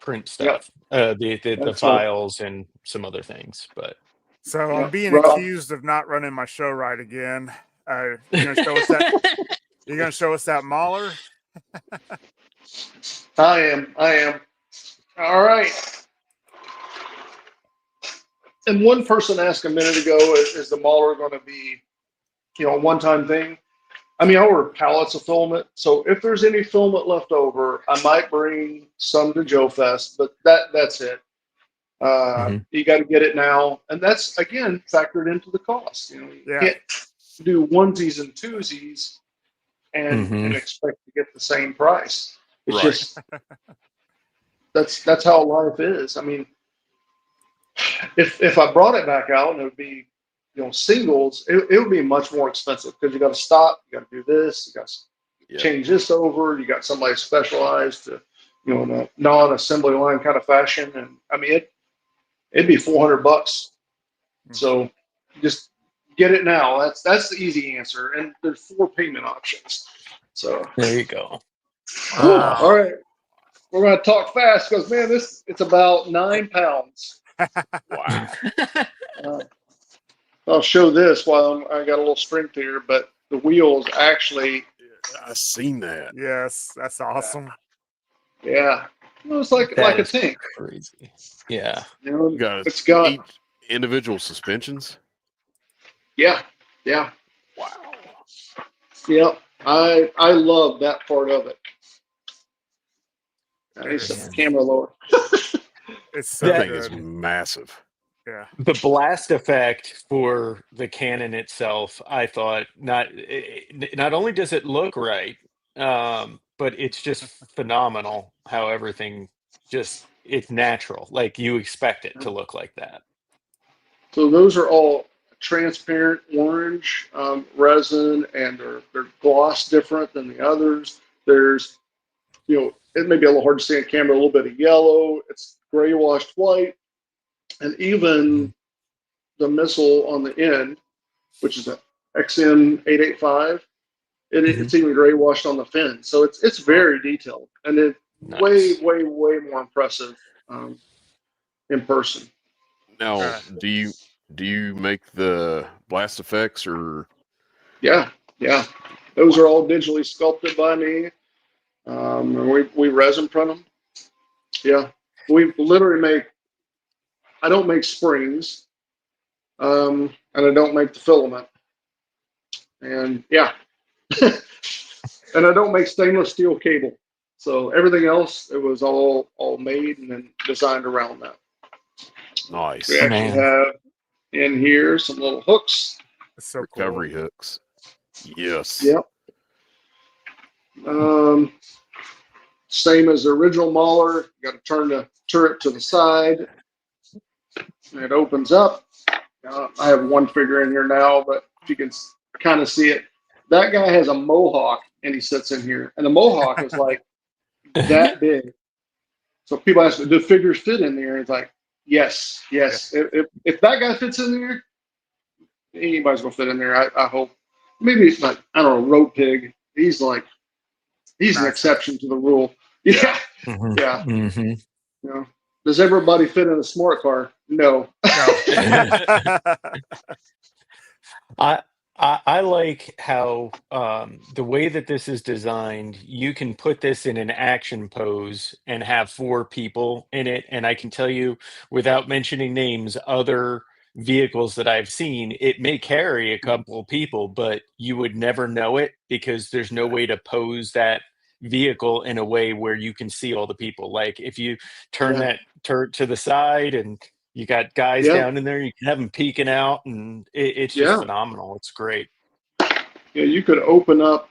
print Yep, stuff, the that's files and some other things. But So I'm yep. being Rob, accused of not running my show right again. You gonna show us that? You gonna show us that Mauler? I am. All right. And one person asked a minute ago, is the Mauler going to be, a one-time thing? I mean, I ordered pallets of filament, so if there's any filament left over, I might bring some to Joe Fest, but that's it. You got to get it now, and that's again factored into the cost. You Yeah. can't do onesies and twosies and expect to get the same price. It's Right. just that's how life is. I mean, if I brought it back out and it would be singles, it would be much more expensive because you got to stop, you got to do this, you got to Yep. change this over, you got somebody specialized to in a non-assembly line kind of fashion, and I mean it'd be $400. So just get it now. That's the easy answer, and there's 4 payment options. So there you go. all right, we're gonna talk fast because man, it's about 9 pounds. Wow. I'll show this while I got a little strength here, but the wheels actually, I seen that. Yes, that's awesome. yeah, it's like That a is tank. crazy. Yeah. You got It's got each individual suspensions. yeah. Wow. Yep. I love that part of it. I need to set the camera lower. It's so That thing good. is massive. Yeah. The blast effect for the cannon itself, I thought not only does it look right, but it's just phenomenal how everything it's natural. Like you expect it to look like that. So those are all transparent orange resin, and they're gloss different than the others. There's it may be a little hard to see on camera, a little bit of yellow. It's gray washed white, and even the missile on the end, which is a XM885, it's even gray washed on the fin. So it's very detailed, and it's way Nice. more impressive in person. Now, do you make the blast effects or? Yeah. Those are all digitally sculpted by me. We resin print them. Yeah, we literally make. I don't make springs, and I don't make the filament, and yeah, and I don't make stainless steel cable. So everything else, it was all made and then designed around that. Nice. We actually have in here some little hooks. It's so recovery cool. hooks. Yes. Yep. Same as the original Mauler. You got to turn the turret to the side. And it opens up. I have one figure in here now, but you can kind of see it. That guy has a mohawk, and he sits in here, and the mohawk is like that big. So people ask, do figures fit in there? It's like, yes. If that guy fits in there, anybody's gonna fit in there. I hope. Maybe it's like, I don't know, Road Pig. He's an exception to the rule. Yeah. Yeah. Does everybody fit in a smart car? No. I like how the way that this is designed, you can put this in an action pose and have 4 people in it. And I can tell you, without mentioning names, other vehicles that I've seen, it may carry a couple of people, but you would never know it because there's no way to pose that vehicle in a way where you can see all the people. Like if you turn that turret to the side and you got guys down in there, you can have them peeking out, and it's just phenomenal. It's great. Yeah, you could open up.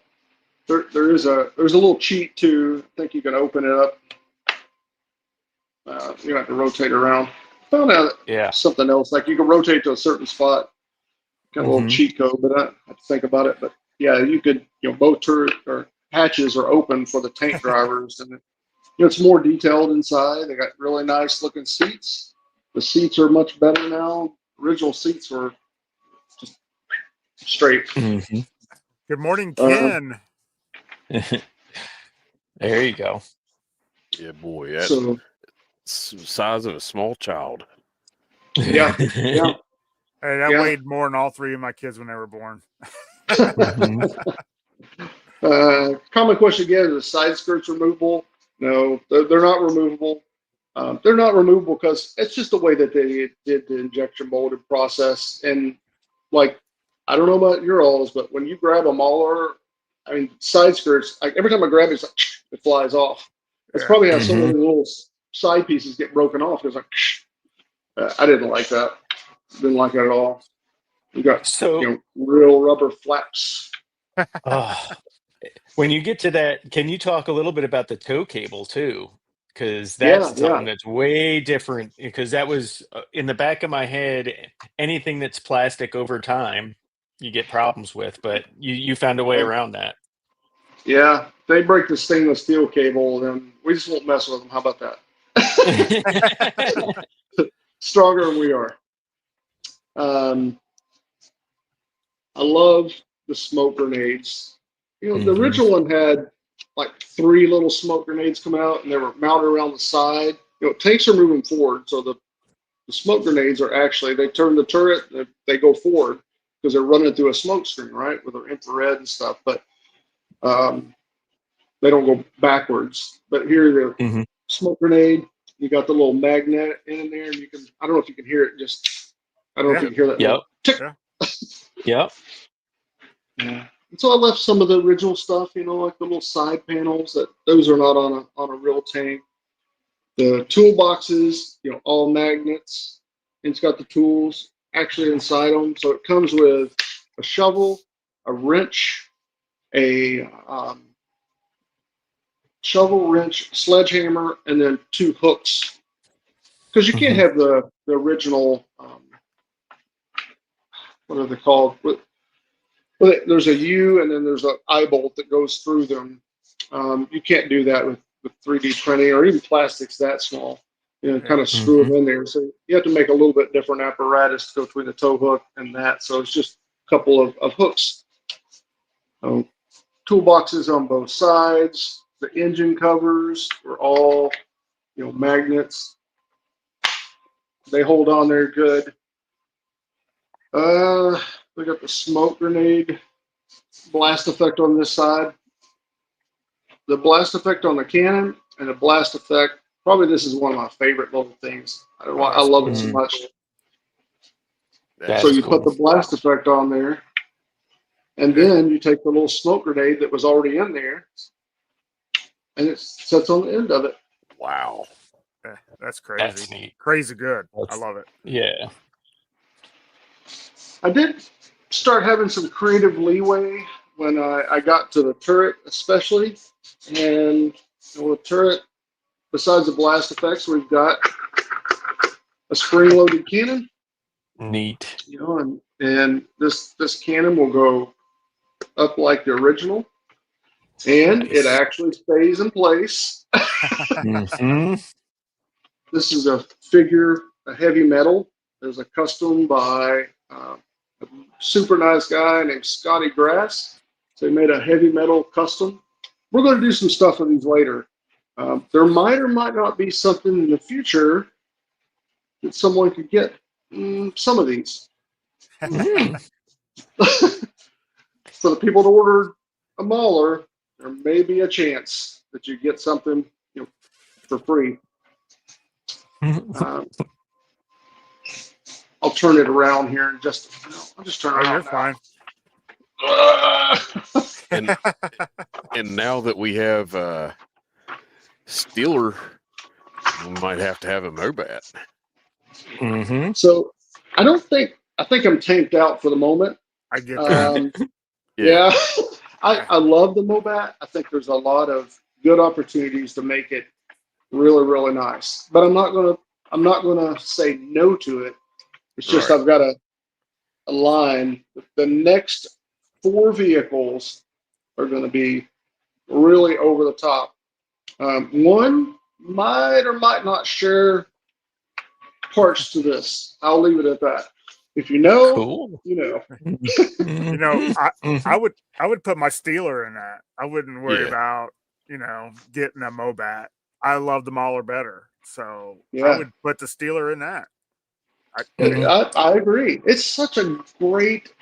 There's a little cheat too. I think you can open it up. You have to rotate around. Found out something else. Like you can rotate to a certain spot. Kind of a little cheat code, but I have to think about it. But yeah, you could. Both turret or hatches are open for the tank drivers, and it's more detailed inside. They got really nice looking seats. The seats are much better now. Original seats were straight. Mhm. Good morning, Uh, Ken. There you go. Yeah, boy, that's So the size of a small child. yeah. Hey, that Yeah. weighed more than all three of my kids when they were born. Mhm. Common question again: is side skirts removable? No, they're not removable. They're not removable because it's just the way that they did the injection molded process. And like, I don't know about your alls, but when you grab a mauler, I mean, side skirts, like every time I grab it, it's like, it flies off. That's Yeah. probably how some of Mhm. the little side pieces get broken off. It's like, I didn't like that. Didn't like it at all. You got, So, real rubber flaps. uh, when you get to that, can you talk a little bit about the tow cable too? Because Yeah, that's yeah. something that's way different. Because that was in the back of my head. Anything that's plastic over time, you get problems with. But you found a way around that. Yeah, they break the stainless steel cable, then we just won't mess with them. How about that? Stronger than we are. Um, I love the smoke grenades. The Mhm. original one had like 3 little smoke grenades come out, and they were mounted around the side. Tanks are moving forward, so the smoke grenades are actually they turn the turret, they go forward because they're running through a smoke screen, right, with their infrared and stuff. But um, they don't go backwards. But here, the Mhm. smoke grenade, you got the little magnet in there, and you can. I don't know if you can hear it. I don't know if Yeah. you can hear that Yep. little tick. Yeah. Yep. Yeah. And so I left some of the original stuff, like the little side panels. Those are not on a real tank. The toolboxes, all magnets. And it's got the tools actually inside them. So it comes with a shovel, a wrench, a shovel, wrench, sledgehammer, and then 2 hooks. Because you can't Mhm. have the original. What are they called? Well, there's a U and then there's an eye bolt that goes through them. You can't do that with 3D printing or even plastics that small. Kind Yeah. of screw Mhm. them in there. So you have to make a little bit different apparatus to go between the tow hook and that. So it's just a couple of hooks. Toolboxes on both sides. The engine covers are all magnets. They hold on there good. We got the smoke grenade blast effect on this side. The blast effect on the cannon and the blast effect. Probably this is one of my favorite little things. Oh, I that's love it cool. so Mhm. much. That's So That's you put cool. the blast effect on there, and Yeah. then you take the little smoke grenade that was already in there, and it sets on the end of it. wow. Yeah. That's crazy. That's neat. Crazy good. I That's love it. yeah. I did start having some creative leeway when I got to the turret, especially, and the turret. Besides the blast effects, we've got a spring-loaded cannon. Neat. And this cannon will go up like the original, and it Nice. actually stays in place. Mhm. This is a figure, a heavy metal. There's a custom by a super nice guy named Scotty Grass. So he made a heavy metal custom. We're going to do some stuff with these later. There might or might not be something in the future that someone could get some of these. Mhm. For the people that ordered a Mauler, there may be a chance that you get something for free. Um, I'll turn it around here in just. I'll just turn it Oh, you're around fine. now. And and now that we have Steeler, we might have to have a Mobat. Mhm. So I think I'm tanked out for the moment. I get that. Um, Yeah. yeah, I love the Mobat. I think there's a lot of good opportunities to make it really, really nice. But I'm not gonna say no to it. It's just Right. I've got a line. The next 4 vehicles are going to be really over the top. One might or might not share parts to this. I'll leave it at that. If you know, Cool. you know. You know, Mhm. I would put my Steeler in that. I wouldn't worry Yeah. about, you know, getting a Mobat. I love the Mauler better. So I Yeah, would put the Steeler in that. Mhm. I agree. It's such a great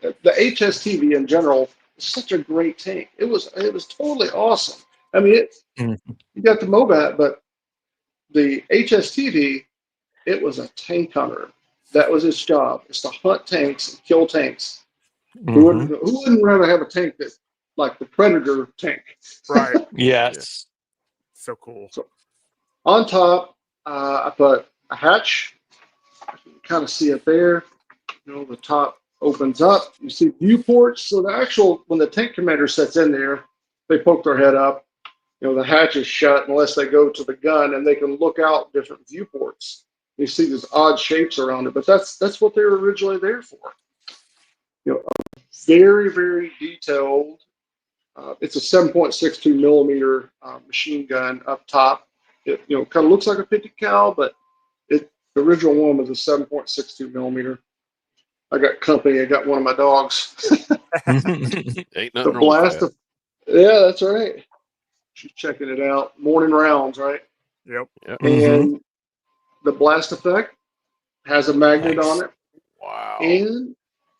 the HSTV in general is such a great tank. It was totally awesome. I mean, Mhm. you got the Mobat, but the HSTV, it was a tank hunter. That was its job. It's to hunt tanks and kill tanks. Mhm. Who wouldn't rather have a tank that like the Predator tank? Right. Yes. So cool. So on top, I put a hatch. You can kind of see it there. You know, the top opens up. You see viewports. So the actual when the tank commander sits in there, they poke their head up. You know, the hatch is shut unless they go to the gun, and they can look out different viewports. You see these odd shapes around it, but that's what they were originally there for. You know, very very detailed. It's a 7.62 millimeter machine gun up top. It kind of looks like a 50 cal, but the original one was a 7.62 millimeter. I got company. I got one of my dogs. Ain't The nothing wrong with blast that. of yeah, that's right. She's checking it out. Morning rounds, right? Yep. Yeah. Mhm. And the blast effect has a magnet on Nice. it, Wow. and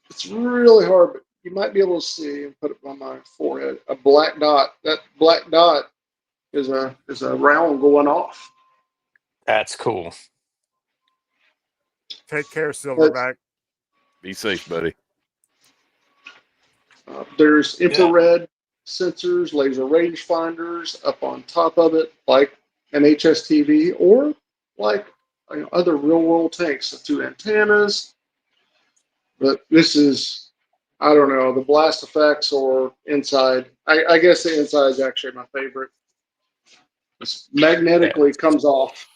it's really hard, but you might be able to see and put it on my forehead. A black dot. That black dot is a round going off. That's cool. Take care, That's, Silverback. Be safe, buddy. there's Yeah. infrared sensors, laser rangefinders up on top of it, like an HSTV or like other real world tanks. The two antennas, but this is, I don't know, the blast effects or inside. I guess the inside is actually my favorite. This Yeah. magnetically comes off.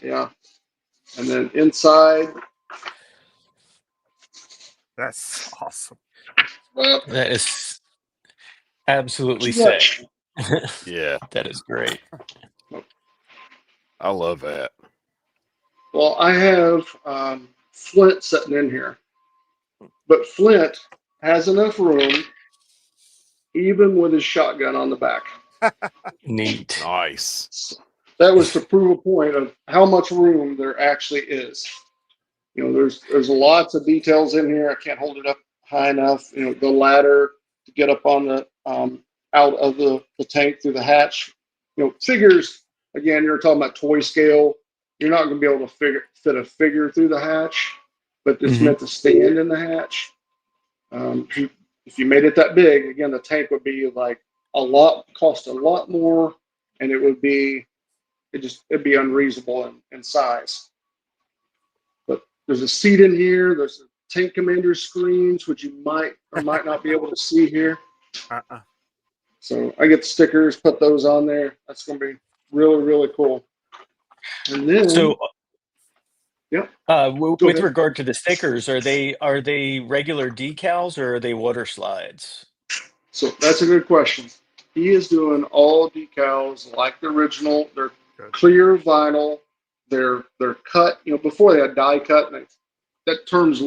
Yeah. And then inside, That's awesome. well, That is absolutely too sick. much. Yeah. That is great. I love that. Well, I have Flint sitting in here, but Flint has enough room, even with his shotgun on the back. Neat. Nice. So that was to prove a point of how much room there actually is. You know, there's lots of details in here. I can't hold it up high enough. You know, the ladder to get up on the out of the tank through the hatch. You know, figures again. You're talking about toy scale. You're not going to be able to fit a figure through the hatch, but it's Mhm. meant to stand in the hatch. If you made it that big, again, the tank would be like cost a lot more, and it'd be unreasonable in size. But there's a seat in here. There's a tank commander screens, which you might or might not be able to see here. Uh-uh. So I get stickers, put those on there. That's going to be really, really cool. And then, So, yeah, go with ahead. regard to the stickers, are they regular decals or are they water slides? So that's a good question. He is doing all decals like the original. They're Good. clear vinyl. They're cut. You know, before they had die cut, and that term's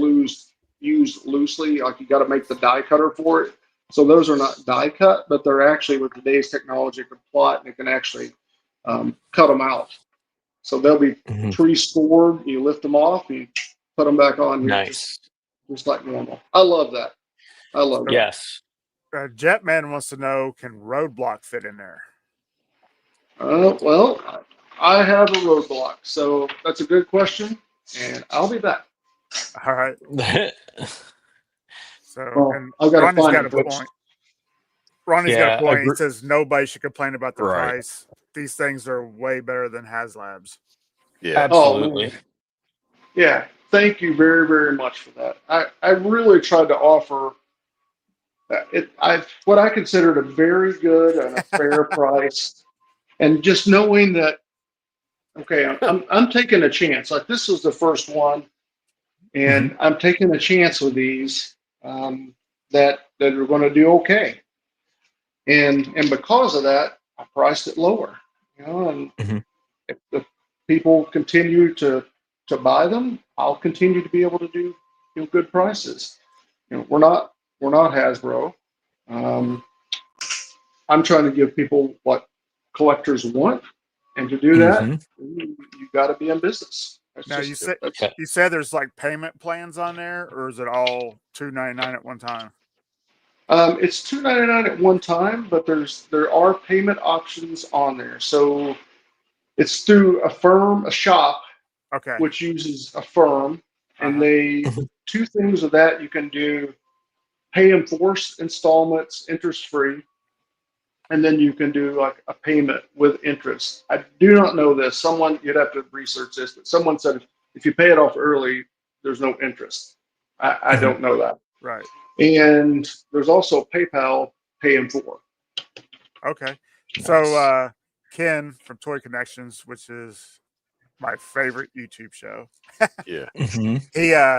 used loosely. Like you got to make the die cutter for it. So those are not die cut, but they're actually with today's technology can plot and it can actually cut them out. So they'll be Mhm. pre-scored. You lift them off, you put them back on here, Nice. just like normal. I love that. I love So that. Yes. Jetman wants to know, can Roadblock fit in there? Well, I have a roadblock, so that's a good question, and I'll be back. All right. So, Well, and I've got to Ronnie's find got it a first. point. Ronnie's got a Yeah. point. He says nobody should complain about the Right. price. These things are way better than HasLabs. Yeah. Oh Absolutely. man, yeah. Thank you very, very much for that. I really tried to offer what I considered a very good and a fair price, and just knowing that okay, I'm taking a chance. Like this was the first one, Mhm. and I'm taking a chance with these that are going to do okay. And because of that, I priced it lower. You know, and Mhm. if the people continue to to buy them, I'll continue to be able to do good prices. We're not Hasbro. I'm trying to give people what collectors want, and to do that, you got to be in business. Now you said there's like payment plans on there, or is it all $2.99 at one time? It's $2.99 at one time, but there are payment options on there. So it's through a shop, Okay. which uses a firm, and they two things of that you can do: pay in force installments, interest free, and then you can do like a payment with interest. I do not know this. You'd have to research this, but someone said if you pay it off early, there's no interest. I don't know that. Right. And there's also PayPal pay in full. Okay. So Ken from Toy Connections, which is my favorite YouTube show. Yeah.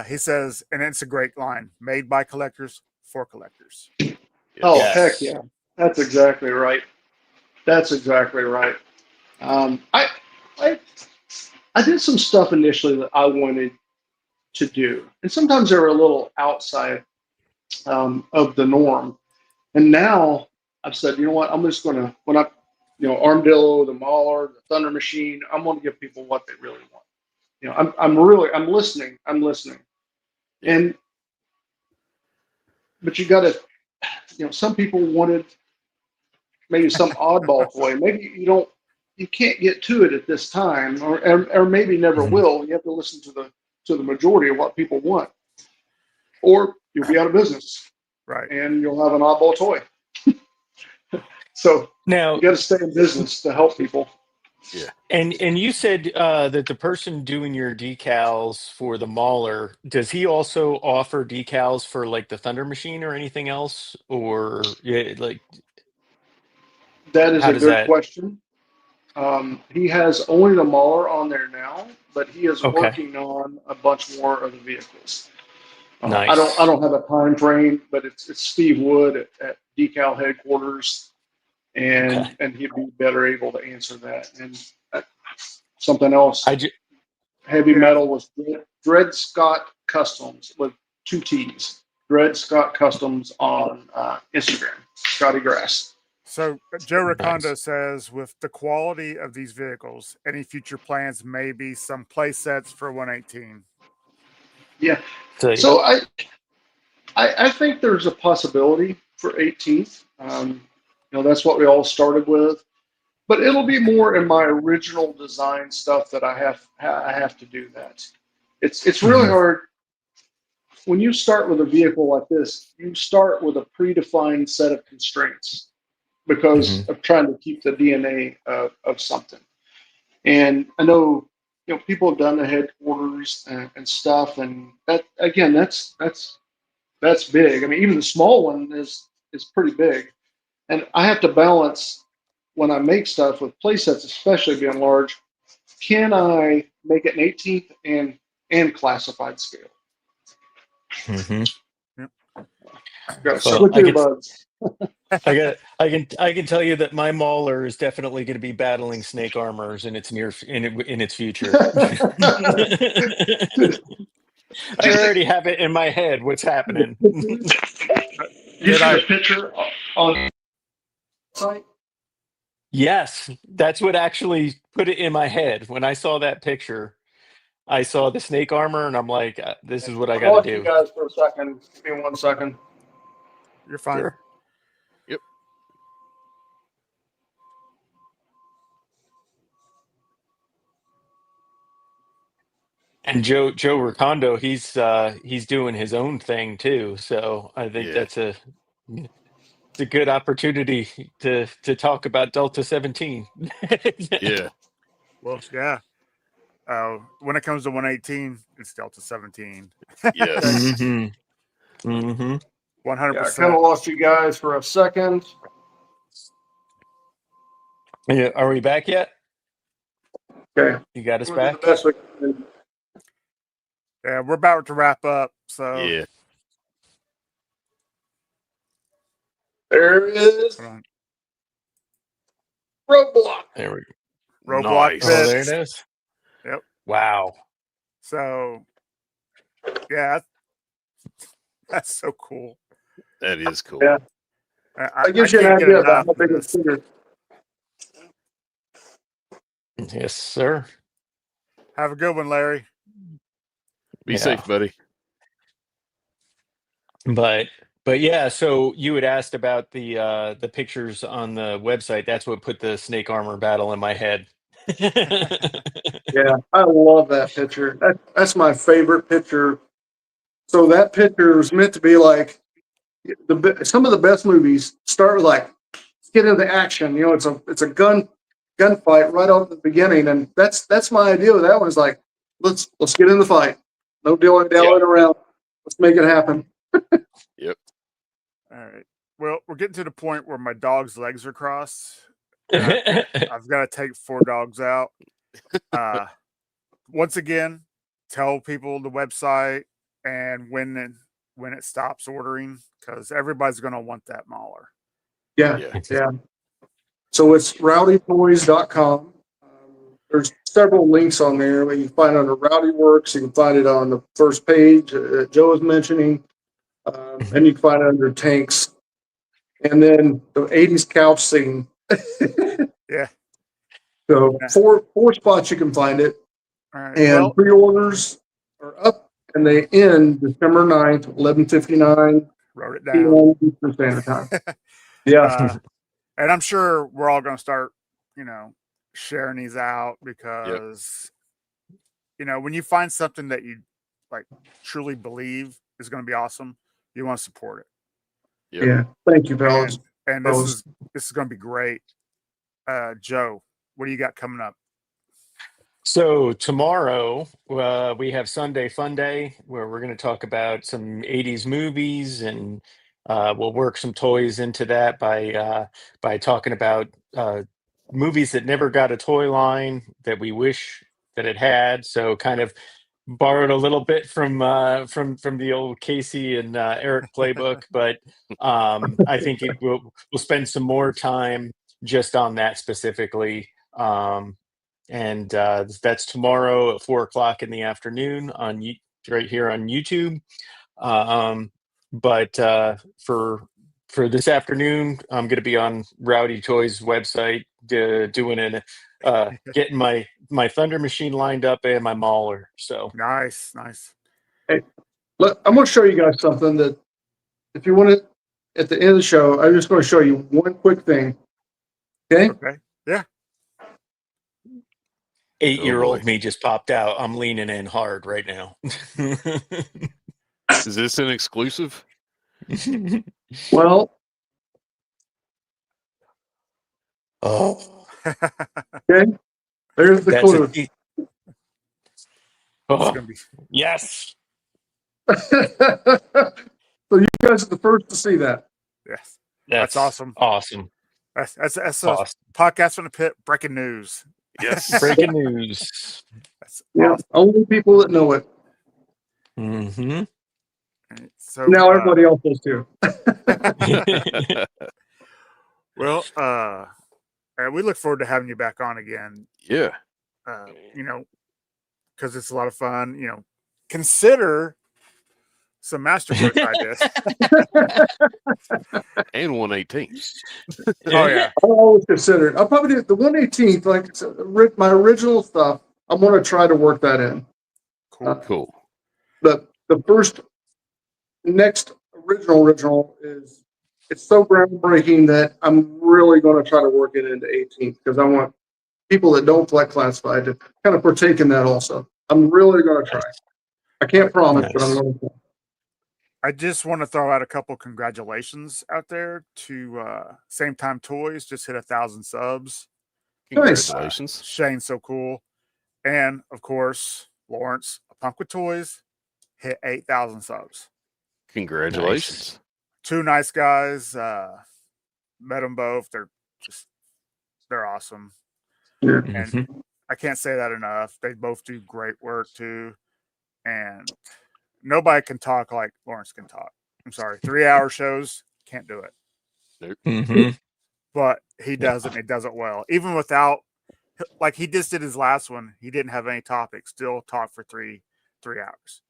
He says, and it's a great line, made by collectors for collectors. Yes. Oh, Yes. heck yeah. That's exactly right. That's exactly right. I did some stuff initially that I wanted to do, and sometimes they were a little outside of the norm. And now I've said, you know what? I'm just going to, when I, Armadillo, the Mauler, the Thunder Machine, I'm going to give people what they really want. I'm listening. And, but you got to, some people wanted maybe some oddball toy. Maybe you can't get to it at this time, or maybe never will. You have to listen to the majority of what people want, or you'll be out of business, right? And you'll have an oddball toy. So now you got to stay in business to help people. Yeah. And you said that the person doing your decals for the Mauler, does he also offer decals for like the Thunder Machine or anything else, or like? That is How a does good that? question. He has only the Mauler on there now, but he is Okay. working on a bunch more of the vehicles. Nice. I don't have a time frame, but it's Steve Wood at Decal headquarters, and he'd be better able to answer that. And something else, heavy metal was Dred Scott Customs with 2 T's. Dred Scott Customs on Instagram. Scotty Grass. So Joe Ricondo says, with the quality of these vehicles, any future plans may be some play sets for 118. Yeah. So I think there's a possibility for 18th. That's what we all started with, but it'll be more in my original design stuff that I have to do that. It's really hard when you start with a vehicle like this. You start with a predefined set of constraints because of trying to keep the DNA of something. And I know people have done the headquarters and stuff, and that again that's big. I mean, even the small one is pretty big, and I have to balance when I make stuff with play sets, especially being large. Can I make it an 18th and classified scale? Got to split your buds. I can tell you that my Mauler is definitely going to be battling snake armors in its future. I already have it in my head. What's happening? You see the picture on the site? Yes, that's what actually put it in my head. When I saw that picture, I saw the snake armor, and I'm like, "This is what I got to do." You guys for a second. Give me 1 second. You're fine. Sure. Yep. And Joe Ricondo, he's doing his own thing too. So I think it's a good opportunity to talk about Delta 17. Yeah. Well, yeah. When it comes to 118, it's Delta 17. Yes. 100%. Yeah, I kind of lost you guys for a second. Yeah, are we back yet? Okay. You got us We'll back? do the best we can. Yeah, we're about to wrap up. So Yeah. There it is. Roadblock. There we go. Roadblock Nice. Oh, bits. there it is. Yep. Wow. So, yeah, that's so cool. That is cool. Yeah. I That gives you an can't get idea about enough how of big a this. figure. Yes, sir. Have a good one, Larry. Be Yeah. safe, buddy. But yeah, so you had asked about the pictures on the website. That's what put the snake armor battle in my head. Yeah, I love that picture. That's my favorite picture. So that picture was meant to be like some of the best movies start with like let's get into action. You know, it's a gunfight right off the beginning, and that's my idea with that one. Is like let's get in the fight. No dallying around. Let's make it happen. Yep. All right. Well, we're getting to the point where my dog's legs are crossed. And I've got to take 4 dogs out. Once again, tell people the website and when it stops ordering, because everybody's going to want that mauler. Yeah, Yeah. yeah. So it's rowdytoys.com. There's several links on there that you can find under Rowdy Works. You can find it on the first page that Joe was mentioning. And you can find it under tanks. And then the 80s couch scene. Yeah. So four spots you can find it. All right. And Well, pre-orders are up and they end December 9th, 11:59 wrote it down. p.m. Eastern Standard Time. Yeah. And I'm sure we're all going to start, sharing these out because, when you find something that you like truly believe is going to be awesome, you want to support it. Yep. Yeah. Thank you, fellas. And this is going to be great. Joe, what do you got coming up? So tomorrow we have Sunday Fun Day where we're going to talk about some 80s movies, and we'll work some toys into that by talking about movies that never got a toy line that we wish that it had. So kind of borrowed a little bit from the old Casey and Eric playbook, but I think we'll spend some more time just on that specifically. And that's tomorrow at 4 o'clock in the afternoon right here on YouTube. But for this afternoon, I'm going to be on Rowdy Toys website doing getting my Thunder Machine lined up and my Mauler. So Nice. Hey, look, I'm going to show you guys something that if you want it at the end of the show, I'm just going to show you one quick thing. Okay? Okay. Yeah. 8-year-old boy. me just popped out. I'm leaning in hard right now. Is this an exclusive? Well, Oh, okay. There's the that's clue. It's Oh, gonna be yes. So you guys are the first to see that. yes. That's awesome. Awesome. That's Awesome. podcast from the pit, breaking news. Yes. Breaking news. That's Yeah, awesome. only people that know it. Mm-hmm. So Now everybody else does too. well, we look forward to having you back on again. Yeah. Because it's a lot of fun. Consider some masterstroke ideas. And 118. Oh yeah. I'll always consider it. I'll probably do the 118th, like my original stuff. I'm going to try to work that in. Cool. Cool. But the next original is it's so groundbreaking that I'm really going to try to work it into 18th because I want people that don't collect classified to kind of partake in that also. I'm really going to try. I can't promise, but I'm going to try. I just want to throw out a couple congratulations out there to Same Time Toys. Just hit 1,000 subs. Congratulations. Shane's so cool. And of course, Lawrence, a Punk with Toys, hit 8,000 subs. Congratulations. Nice. 2 nice guys. Met them both. They're awesome. Yeah. And I can't say that enough. They both do great work too. And nobody can talk like Lawrence can talk. I'm sorry. 3-hour shows, can't do it. Nope. Mm-hmm. But he does it and he does it well. Even without, like he just did his last one, he didn't have any topics, still talked for 3 3 hours.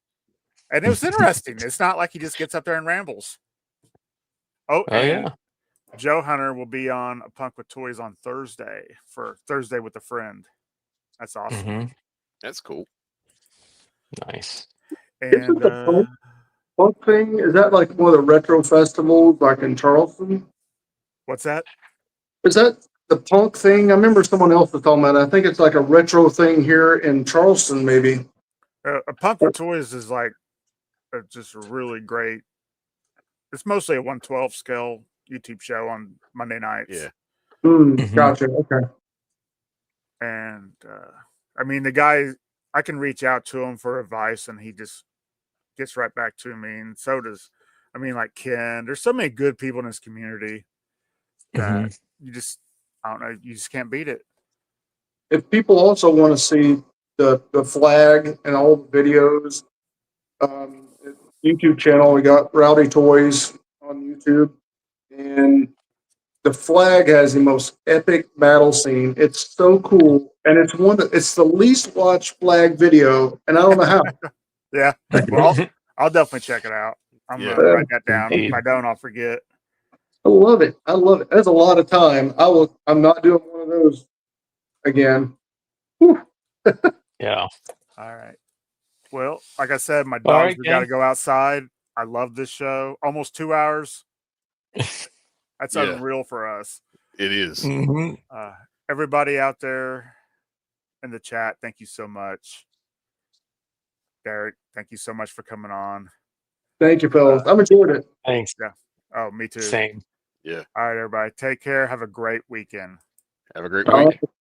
And it was interesting. It's not like he just gets up there and rambles. Oh, Oh and yeah. Joe Hunter will be on A Punk with Toys on Thursday for Thursday with a Friend. That's awesome. Hmm. That's cool. Nice. Isn't And the punk thing? Is that like one of the retro festivals, like in Charleston? what's that? Is that the punk thing? I remember someone else was talking about it. I think it's like a retro thing here in Charleston, maybe. A Punk with Toys is like just a really great. It's mostly a 112 scale YouTube show on Monday nights. Yeah. Mhm. Gotcha. Okay. And I mean, the guy, I can reach out to him for advice, and he just gets right back to me. And so does, I mean, like Ken. There's so many good people in this community that Mhm. you just, I don't know, you just can't beat it. If people also want to see the flag and all the videos, YouTube channel, we got Rowdy Toys on YouTube, and the flag has the most epic battle scene. It's so cool, and it's the least watched flag video, and I don't know how. Yeah. Well, I'll definitely check it out. I'm Yeah. gonna write that down. Indeed. If I don't, I'll forget. I love it. I love it. That's a lot of time. I'm not doing one of those again. Whew. Yeah. All right. Well, like I said, my All dogs right, we got to gang. go outside. I love this show. Almost 2 hours. That's Yeah. unreal for us. It is. Hmm. Everybody out there in the chat, thank you so much. Derek, thank you so much for coming on. Thank you, fellas. I've enjoyed it. Thanks. Oh, me too. Same. Yeah. All right, everybody. Take care. Have a great weekend. Have a great All week. right.